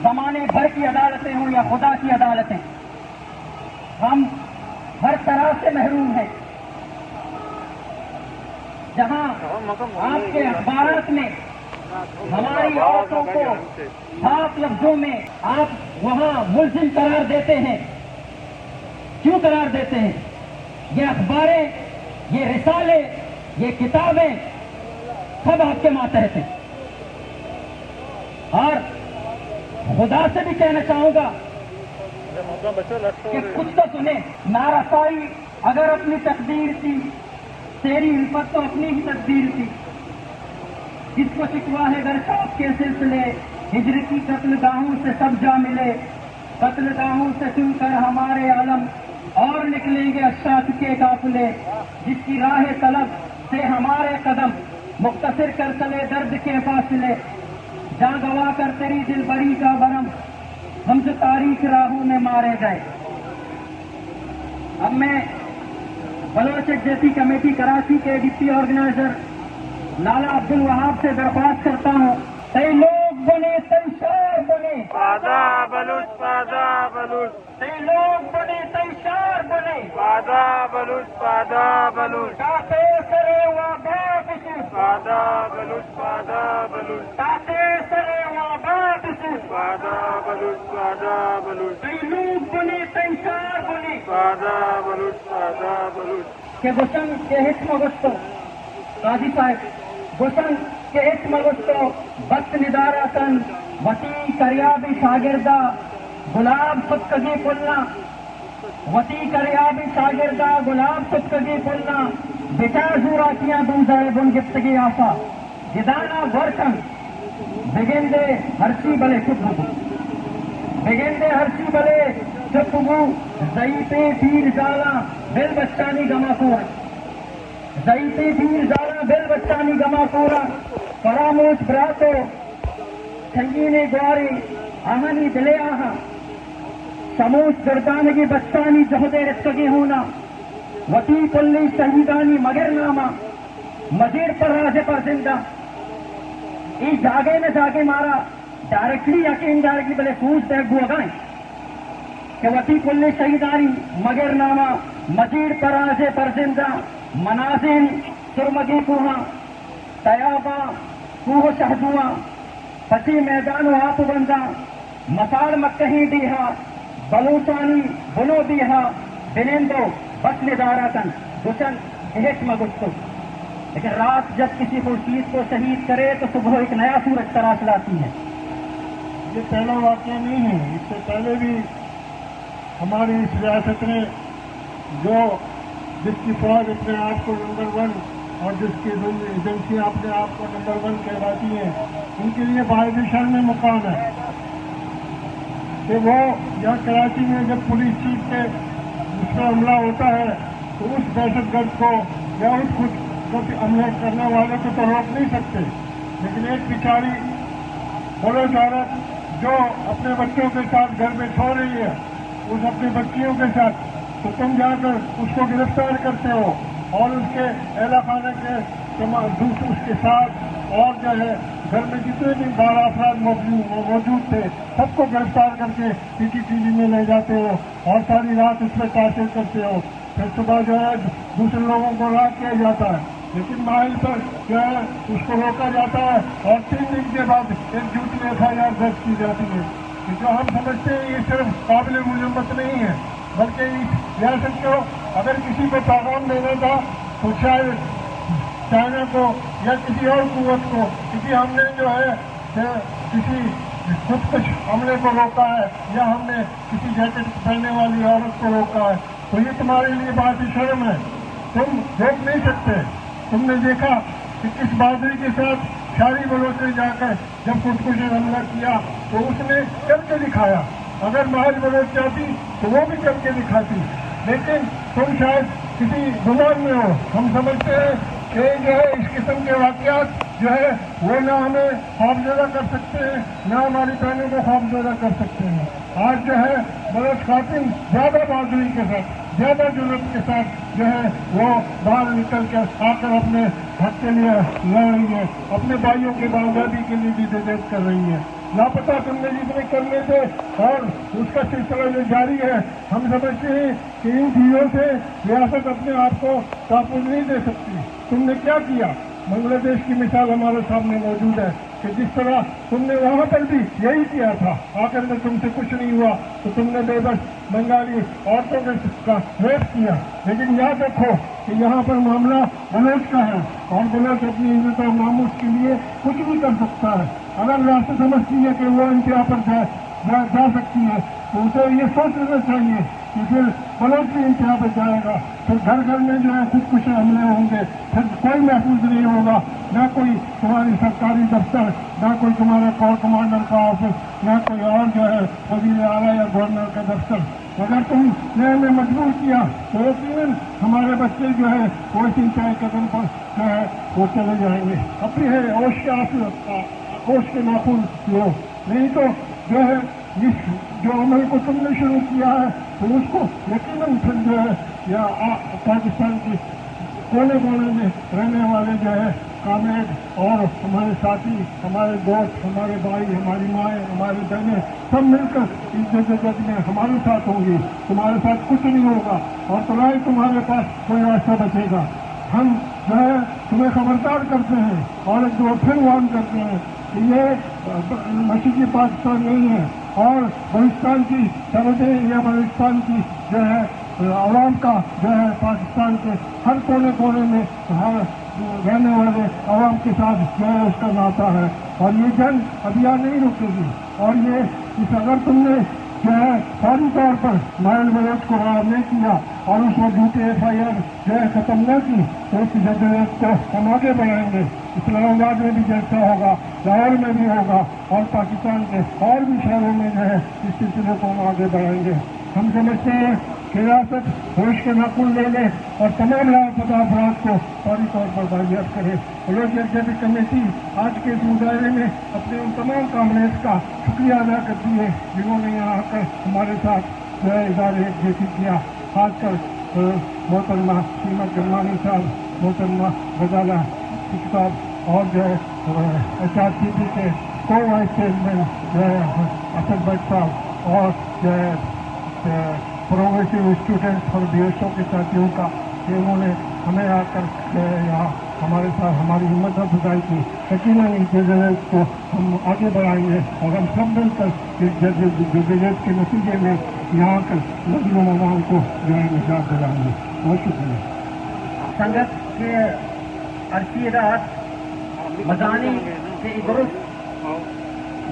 زمانے بھر کی عدالتیں ہوں یا خدا کی عدالتیں، ہم ہر طرح سے محروم ہیں. جہاں آپ کے اخبارات میں ہماری عورتوں کو صاف لفظوں میں آپ وہاں ملزم قرار دیتے ہیں. کیوں قرار دیتے ہیں؟ یہ اخباریں، یہ رسالے، یہ کتابیں سب آپ کے ماتحت ہیں. اور خدا سے بھی کہنا چاہوں گا کہ کچھ تو سنیں. نارسائی اگر اپنی تقدیر تھی، تیری الفت تو اپنی ہی تقدیر تھی. جس کو شکوا ہے گرشاف کے سلسلے، ہجر کی قتل گاہوں سے سب جا ملے. قتل گاہوں سے چن کر ہمارے علم اور نکلیں گے اشاک کے قافلے. جس کی راہ طلب سے ہمارے قدم مختصر کر چلے درد کے فاصلے. جاں گوا کر تیری دل بری کا برم ہم جو تاریخ راہوں میں مارے گئے. اب میں بلوچ یکجہتی کمیٹی کراچی کے ڈپٹی آرگنائزر لالا عبد الوہاب سے درخواست کرتا ہوں، کئی لوگ بنے کئی شعر بنے، پادا بلوچ پادا بلوچ، کئی لوگ بنے کئی شعر بنے، پادا بلوچ پادا بلوچ، تاکہ سرے واباد سوس، پادا بلوچ پادا بلوچ، تاکہ سرے واباد سوس. پادا بلوچ پادا بلوچ، کئی لوگ بنے کئی شعر بنے پادا بلوچ پادا بلوچ. کہ گشن کے حکم گشتو قاضی صاحب گشن کے حکم گشتو بست ندارہ کن وطی کریابی شاگردہ گلاب ستکگی پلنا، وطی کریابی شاگردہ گلاب ستکگی پلنا. بچا زورا کیا دوزائے بن گفتگی آسا گدانا گورکن بگندے ہرچی بلے چپگو، بگندے ہرچی بلے چپگو. ضعیفے پیر زالا بل بچانی گما کورا، ضعیفے پیر زالا بل بچانی گما کورا. فراموش براتو سنگینی گواری آہنی دلے آہا، شموش گردانگی بچانی جہدے رستگی ہونا. وطی پلی شہیدانی مگر نامہ مزید پر راز پر زندہ. ای جاگے نہ جاگے مارا ڈائریکٹلی یا کہ انڈائریکٹلی بلے سوچ دے گو گائیں کہ وطی پلی شہیدانی مگر نامہ مزید پر راز پر زندہ. منازل سرمگی کوہاں تیابا کوہ شہدواں پسی میدان و آپ بندہ مسال مکہیں دیہا بلوچانی بنو دیہا بنندو بس ندارہ کن گشن حکم گشتو. لیکن رات جب کسی کو چیز کو شہید کرے تو صبح ایک نیا سورج تراش لاتی ہے. یہ پہلا واقعہ نہیں ہے، اس سے پہلے بھی ہماری اس ریاست نے جس کی فوج اپنے آپ کو نمبر 1 اور جس کی ایجنسیاں اپنے آپ کو نمبر 1 کہلاتی ہیں، ان کے لیے باعث شرم مقام ہے کہ وہ یہاں کراچی میں جب پولیس چیف پہ اس پر حملہ ہوتا ہے تو اس دہشت گرد کو یا اس خود حملے کرنے والے کو تو روک نہیں سکتے، لیکن ایک بیچاری بلوچ عورت جو اپنے بچوں کے ساتھ گھر میں سو رہی ہے، اس اپنی بچیوں کے ساتھ، تو تم جا کر اس کو گرفتار کرتے ہو اور اس کے اہل خانہ کے اس کے ساتھ اور جو ہے گھر میں جتنے بھی 12 افراد موجود تھے سب کو گرفتار کر کے CCTV میں لے جاتے ہو اور ساری رات اس میں تاثر کرتے ہو. پھر صبح جو ہے دوسرے لوگوں کو راہ کیا جاتا ہے، لیکن ماحول پر جو ہے اس کو روکا جاتا ہے اور 3 دن کے بعد ایک جھوٹی FIR درج کی جاتی ہے. جو ہم سمجھتے ہیں یہ صرف قابل مذمت نہیں ہے، بلکہ اس ریاست کو اگر کسی کو پیغام دینا تھا تو شاید چائنا کو یا کسی اور قوت کو، کیونکہ ہم نے جو ہے کسی خودکش حملے کو روکا ہے یا ہم نے کسی جیکٹ پہننے والی عورت کو روکا ہے، تو یہ تمہارے لیے بات ہی شرم ہے. تم روک نہیں سکتے. تم نے دیکھا کہ کس بہادری کے ساتھ شاری بلوچ نے جا کر جب خودکشی حملہ کیا تو اس نے کر کے دکھایا. اگر محض بلوچ چاہتی تو وہ بھی کر کے دکھاتی، لیکن تم شاید کسی گمان میں ہو. ہم سمجھتے ہیں کہ جو ہے اس قسم کے واقعات جو ہے وہ نہ ہمیں خوفزدہ کر سکتے ہیں نہ ہماری بہنوں کو خوفزدہ کر سکتے ہیں. آج جو ہے بلوچ خواتین زیادہ بہادری کے ساتھ، زیادہ جرأت کے ساتھ جو ہے وہ باہر نکل کے آ کر اپنے حق کے لیے لڑ رہی ہے، اپنے بھائیوں کی آزادی کے لیے بھی جدوجہد کر رہی ہے. لاپتہ تم نے جتنے کرنے تھے اور اس کا سلسلہ جو جاری ہے، ہم سمجھتے ہیں کہ ان چیزوں سے ریاست اپنے آپ کو تحفظ نہیں دے سکتی. तुमने क्या किया। बांग्लादेश की मिसाल हमारे सामने मौजूद है कि जिस तरह तुमने वहां पर भी यही किया था, आखिर में तुमसे कुछ नहीं हुआ तो तुमने बेबस बंगाली औरतों का रेप किया। लेकिन यहाँ देखो कि यहाँ पर मामला बलोच का है और बलोच अपनी इज्जत और नामूस के लिए कुछ भी कर सकता है। अगर राष्ट्र समझती है कि वो इंतहा पर जा सकती है तो उसे ये सोच लेना चाहिए कि फिर बलोच भी इंतहा पर जाएगा, फिर घर घर में जो है खुदकुशी हमले होंगे, फिर कोई महफूज नहीं होगा, न कोई तुम्हारी सरकारी दफ्तर, न कोई तुम्हारे कोर कमांडर का ऑफिस, न कोई और जो है वजीर आला या गवर्नर का दफ्तर। अगर तुमने हमें मजबूर किया तो यकीनन हमारे बच्चे जो है वो इसी तय कदम पर जो है वो चले जाएंगे। अपनी है होश के नाखून लो, नहीं तो जो है इस जो अमल को तुमने शुरू किया है तो उसको यकीनन फिर जो है या पाकिस्तान की कोने कोने में रहने वाले जो है कामरेड और हमारे साथी, हमारे दोस्त, हमारे भाई, हमारी माएँ, हमारी बहनें सब मिलकर इस जगत में हमारे साथ होंगी। तुम्हारे साथ कुछ नहीं होगा और तो ही तुम्हारे पास कोई रास्ता बचेगा। हम जो है तुम्हें खबरदार करते हैं और एक बार फिर वार्न करते हैं कि ये मशीदी पाकिस्तान नहीं है और बलूचिस्तान की सरहदें या बलूचिस्तान की जो है आवाम का जो है पाकिस्तान के हर कोने कोने में रहने वाले आवाम के साथ जो है उसका नाता है और ये जंग अब यहाँ नहीं रुकेगी। और ये अगर तुमने जो है फौरी तौर पर नायल बलोच को बराबर नहीं किया और उस पर झूठे FIR जो है खत्म न की तो इस जद्दोजहद को हम आगे बढ़ाएंगे। इस्लामाबाद में भी जलसा होगा, लाहौर में भी होगा और पाकिस्तान के और भी शहरों में जो है इस सिलसिले को हम आगे बढ़ाएंगे। हम समझते हैं कि रियासत होश के नाखून ले ले और तमाम लापता अफराद को फौरी तौर पर बाजियाब करे। बलोच एग्जीक्यूटिव कमेटी आज के इस मुजाहरे में अपने उन तमाम कामरेज का शुक्रिया अदा करती है जिन्होंने यहाँ आकर हमारे साथ जो है इदारे एकजुट किया, खासकर मोहतरमा सीमा करमानी साहब, मोहतरमा गजाला साहब और जो है HRCP के को वाइस चेयरमैन जो है असद भट्ट साहब और जो है प्रोग्रेसिव स्टूडेंट्स और BSO के साथियों का कि उन्होंने हमें आकर यहाँ हमारे साथ हमारी हिम्मत अफजाई की। यकीनन इस जद्दोजहद को हम आगे बढ़ाएंगे और हम सब मिलकर इस जद्दोजहद के नतीजे में यहाँ आकर मजलूम अवाम को जो है निजात दिलाएंगे। बहुत शुक्रिया। संगत के अर्ची रात मदानी के इधरुस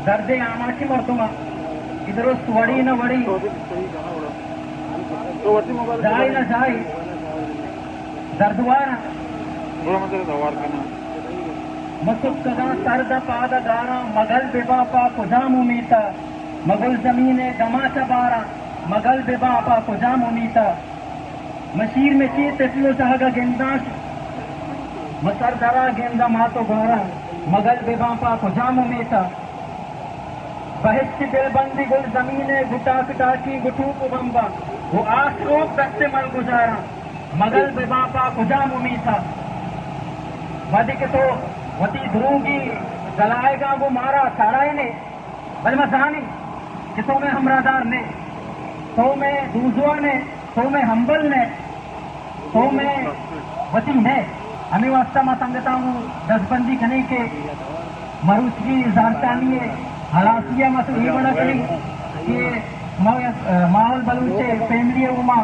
दर्द आमाची मरतुमा इधरुस वड़ी न वड़ी जाए न जाए दर्दवार मसुक कदा सरद पाद गारा मगल बेबापा कुजाम उमीता मगल जमीने गमा चबारा मगल बेबापा कुजाम उमीता मशीर में ची तितलो सहगा गेंदाश मसर दरा गेंदा मातो गारा मगल बेबापा कुजाम उमीता बहिष्ट दिलबंदी गुल जमीने गुटा पिटाकी गुटू बम्बा वो आसरोप दस्ते मल गुजारा मगल बेबापा कुजाम उमीता वधिक तो वती ध्रुगी जलाएगा वो मारा साराय ने बल मजानी कि तो में हमरादार ने तो में दूजुआ ने तो में हम्बल ने तो में वती ने हमें वास्ता मा संगता हूँ दसबंदी खने के मरुचगी जारतानिए हलासिया मत ये बड़ा करी कि माहौल बलूचे फैमिली उमा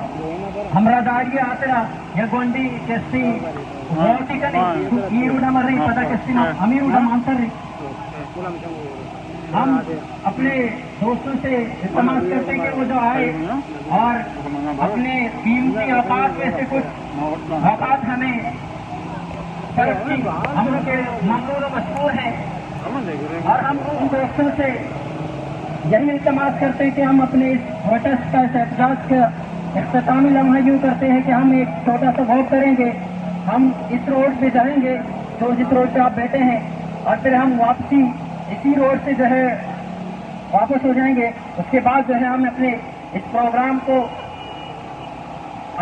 हमरादारी आतरा या गोंडी केस्टी वोटी कने ये उड़ा मर रही पता केस्टी ना हमी उड़ा मानतर रही। हम अपने दोस्तों से इस्तेमाल करते हैं कि वो जो आए और अपने कीमती औकात में से कुछ औकात हमें सर्व की हम लोग के ममनून मशहूर हैं और हम उन दोस्तों से यही इल्तमास करते हैं कि हम अपने इस प्रोटेस्ट का इस एहतजाज का इख्तितामी लम्हा यूँ करते हैं कि हम एक छोटा सा वॉक करेंगे, हम इस रोड पे जाएंगे तो जिस रोड पे आप बैठे हैं और फिर हम वापसी इसी रोड से जो है वापस हो जाएंगे। उसके बाद जो है हम अपने इस प्रोग्राम को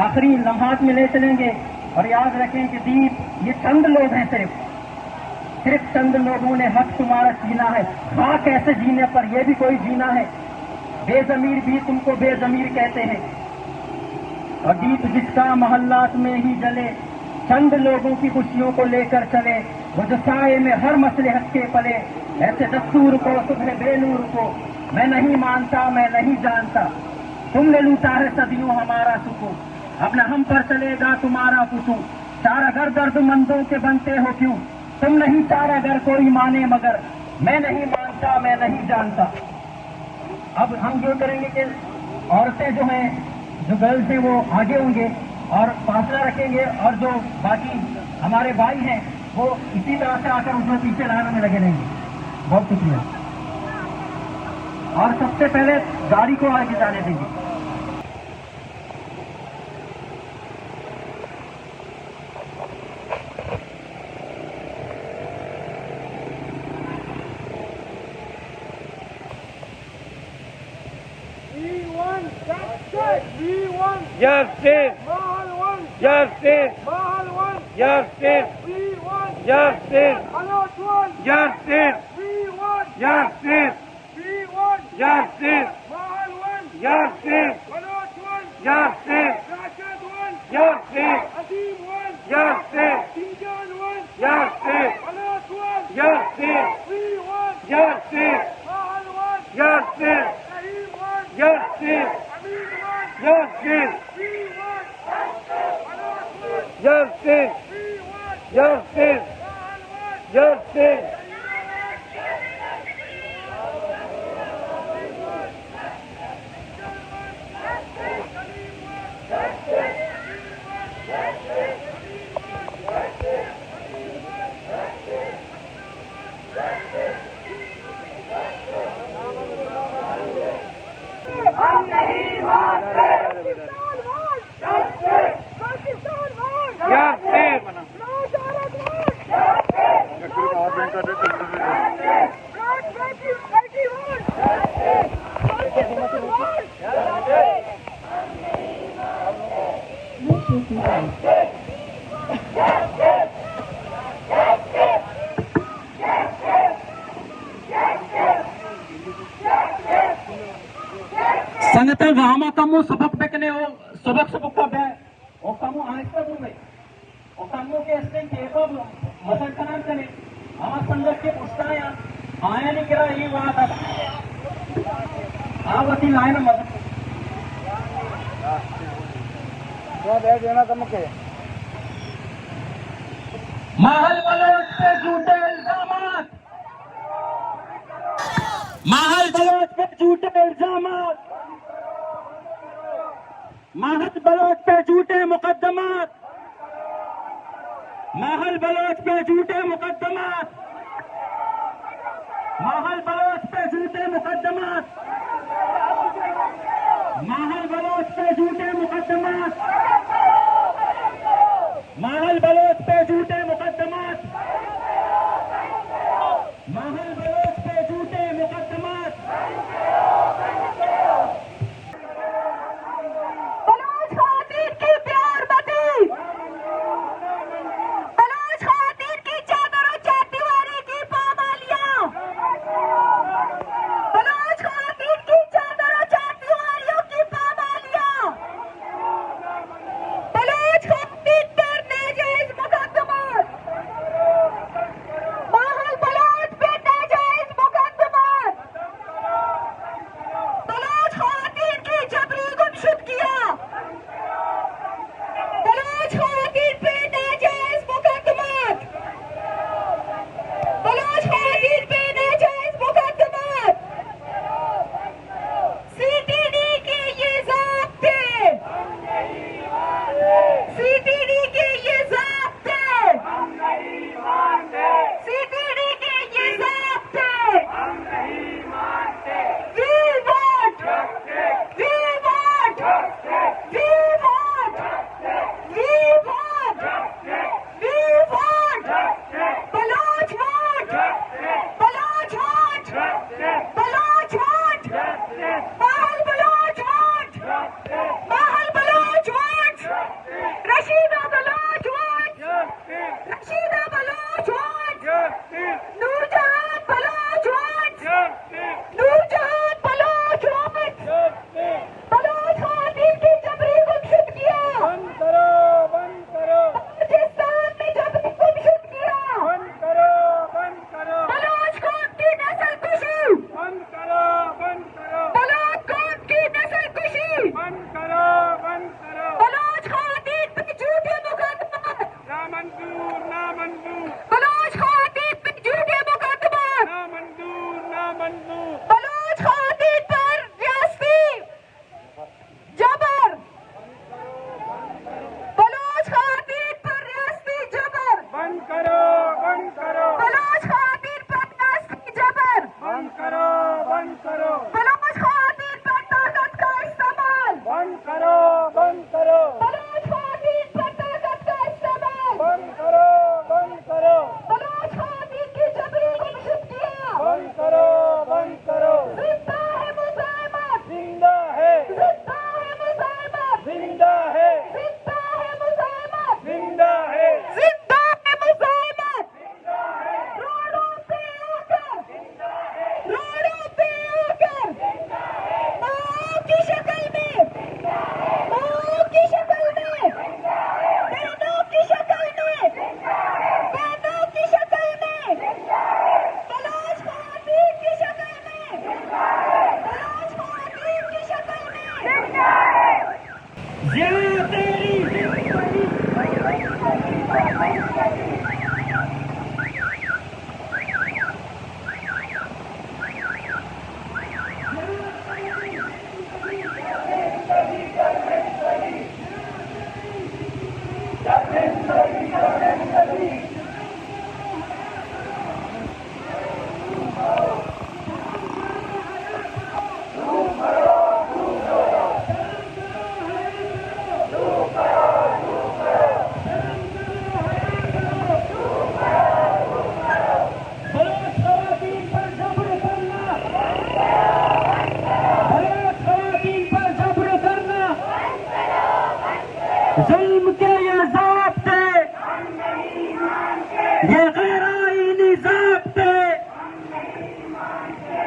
आखिरी लम्हात में ले चलेंगे। और याद रखें कि दीप ये चंद लोग हैं, सिर्फ चंद लोगों ने हक तुम्हारा जीना है, खाक ऐसे जीने पर यह भी कोई जीना है। बेजमीर भी तुमको बेजमीर कहते हैं और दीप जिसका मोहल्लात में ही जले चंद लोगों की खुशियों को लेकर चले, वो जो साए में हर मसलहत के पले, ऐसे दस्तूर को सुबह बेनूर को मैं नहीं मानता, मैं नहीं जानता। तुमने लूटा है सदियों हमारा सुकून, अब न हम पर चलेगा तुम्हारा फुतून। चारा घर दर्दमंदों के बनते हो क्यों, तुम नहीं चारा घर कोई माने मगर मैं नहीं मानता, मैं नहीं जानता। अब हम ये करेंगे कि औरतें जो हैं, जो गर्ल्स हैं, वो आगे होंगे और फासला रखेंगे, और जो बाकी हमारे भाई हैं वो इसी तरह से आकर उसमें पीछे लाने में लगे रहेंगे। बहुत शुक्रिया। और सबसे पहले गाड़ी को आगे जाने देंगे। Justice! Mahal one! Justice! Mahal one! Justice! We want! Justice! Balot one! Justice! We want! Justice! We want! Justice! Mahal one! Justice! Balot one! Justice! Rashad one! Justice! Azeem one! Justice! Sinjan one! Justice! Balot one! Justice! We want! Justice! Mahal one! Justice! Rahim one! Justice! Amin one! Justice! We want! Balot one! Justice! We want! Justice! Mahal one! Justice! संगते gamma कमो सबक bakanae हो सबक का बे ओ कमो आहिस्ता दूंगे ओ कमो के ऐसे केको मसल कनार कने आमा संगत के पुष्टाया आया नहीं करा ये बात आवती लाइन मत क्या दे देना कम के महल बलोच पे झूठे इल्जामात, महल बलोच पे झूठे इल्जामात, महल बलोच पे झूठे मुकदमात, महल बलोच पे झूठे मुकदमात, महल बलोच पे झूठे मुकदमात, महल बलोच पे झूठे मुकदमात, महल बलोच पे झूठे मुकदमात, महल बलोच पे झूठे मुकदमात। बलोच ख़वातीन की प्यार बती, बलोच ख़वातीन की चादर और चारदीवारी की पामालियां, बलोच ख़वातीन की चादर और चारदीवारियों की पामालियां, बलोच ख़वातीन पर नाजायज़ मुकदमात, महल बलोच पे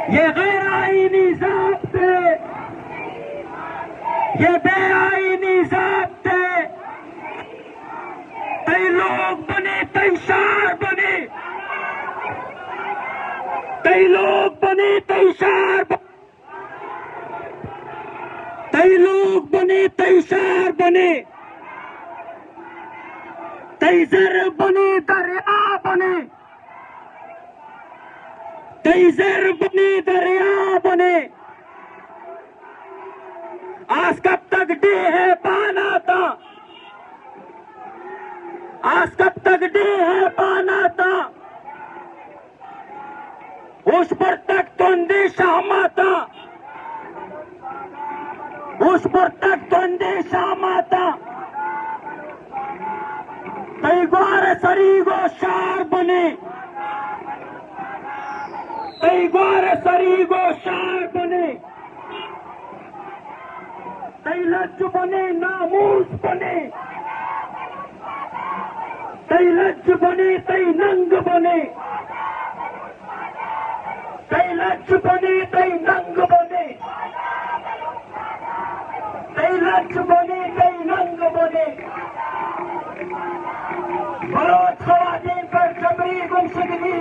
یہ غیر آئینی ضابطے، یہ بے آئینی ضابطے، کئی لوگ بنے کئی شار بنے، کئی لوگ بنے کئی شار بنے، کئی لوگ بنے کئی شار بنے، کئی زر بنے دریا بنے، کئی زر بنے دریا بنے، آج کب تک ڈے ہے پانا تھا، آج کب تک ڈے ہے پانا تھا، اس پر تک تو اندیشہ ماتا، اس پر تک تو اندیشہ ماتا، کئی گوار سریگو شار بنے، کئی گوار سریگو شار بنے، کئی لج بنے ناموس بنے، کئی لج بنے کئی ننگ بنے، کئی لج بنے کئی ننگ بنے، کئی لج بنے کئی ننگ بنے، بلوچ خواتین پر جبری گمشدگی،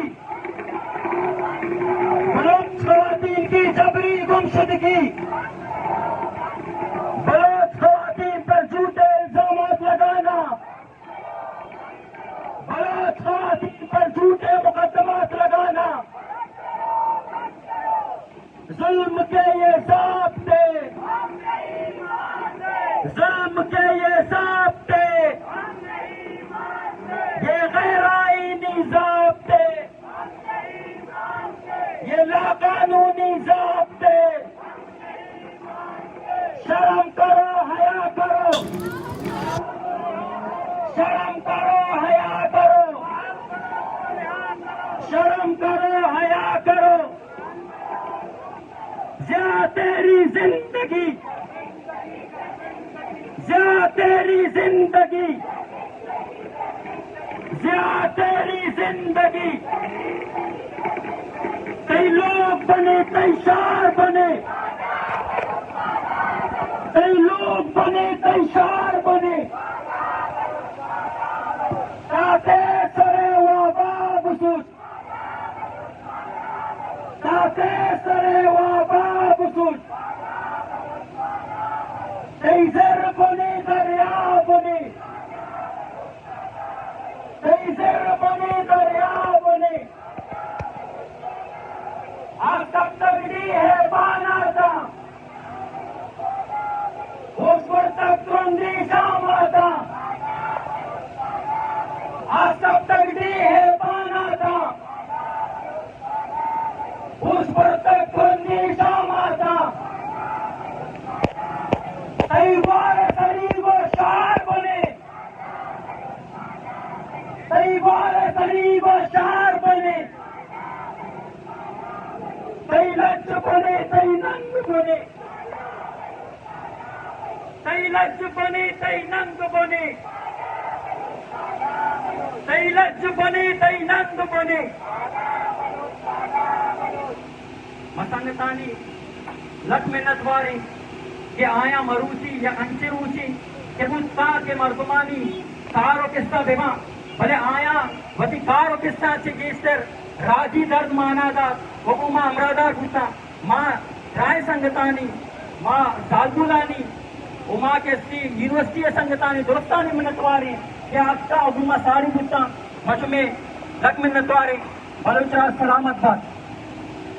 بلوچ خواتین کی جبری گمشدگی، بلوچ خواتین پر جھوٹے الزامات لگانا، بلوچ خواتین پر جھوٹے مقدمات لگانا، ظلم کے یہ ضابطے، ظلم کے یہ ضابطے، یہ غیر آئینی ضابطے، یہ لاقانونی ضابطے، شرم کرو حیا کرو، شرم کرو حیا کرو، شرم کرو حیا کرو، ضیاء تیری زندگی، ضیاء تیری زندگی، ضیاء تیری زندگی، کئی لوگ بنے کئی شار بنے، کئی لوگ بنے کئی شار بنے، تاتے سرے واباب سوچ، تاتے سرے واباب سوچ، کئی زر بنے دریا بنے، کئی زر بنے دریا بنے، آج تک تگڑی ہے بانا تھا، اس پر تک تو اندیشہ ماتا، آج تک تگڑی ہے بانا تھا، اس پر تک تو اندیشہ ماتا، کئی بار قریب و شار بنے، کئی بار قریب و شار بنے، کئی لج بنے کئی ننگ بنے، کئی لج بنے کئی ننگ بنے، کئی لج بنے کئی ننگ بنے، مسنگتانی لکھ منت واری کہ آیا مروچی یا انچروچی کہ مجھتا کے مردمانی کارو قصہ بیما بھلے آیا وطی کارو قصہ چھ گیستر راجی درد مانا دا وقوما امرادا کتا ماں رائے سنگتانی ماں زالدولانی وما کے سی یونیورسٹی سنگتانی درستانی منتواری کہ آتا وقوما ساری کتا مجھ میں لکھ منتواری بلوچرا سلامت بات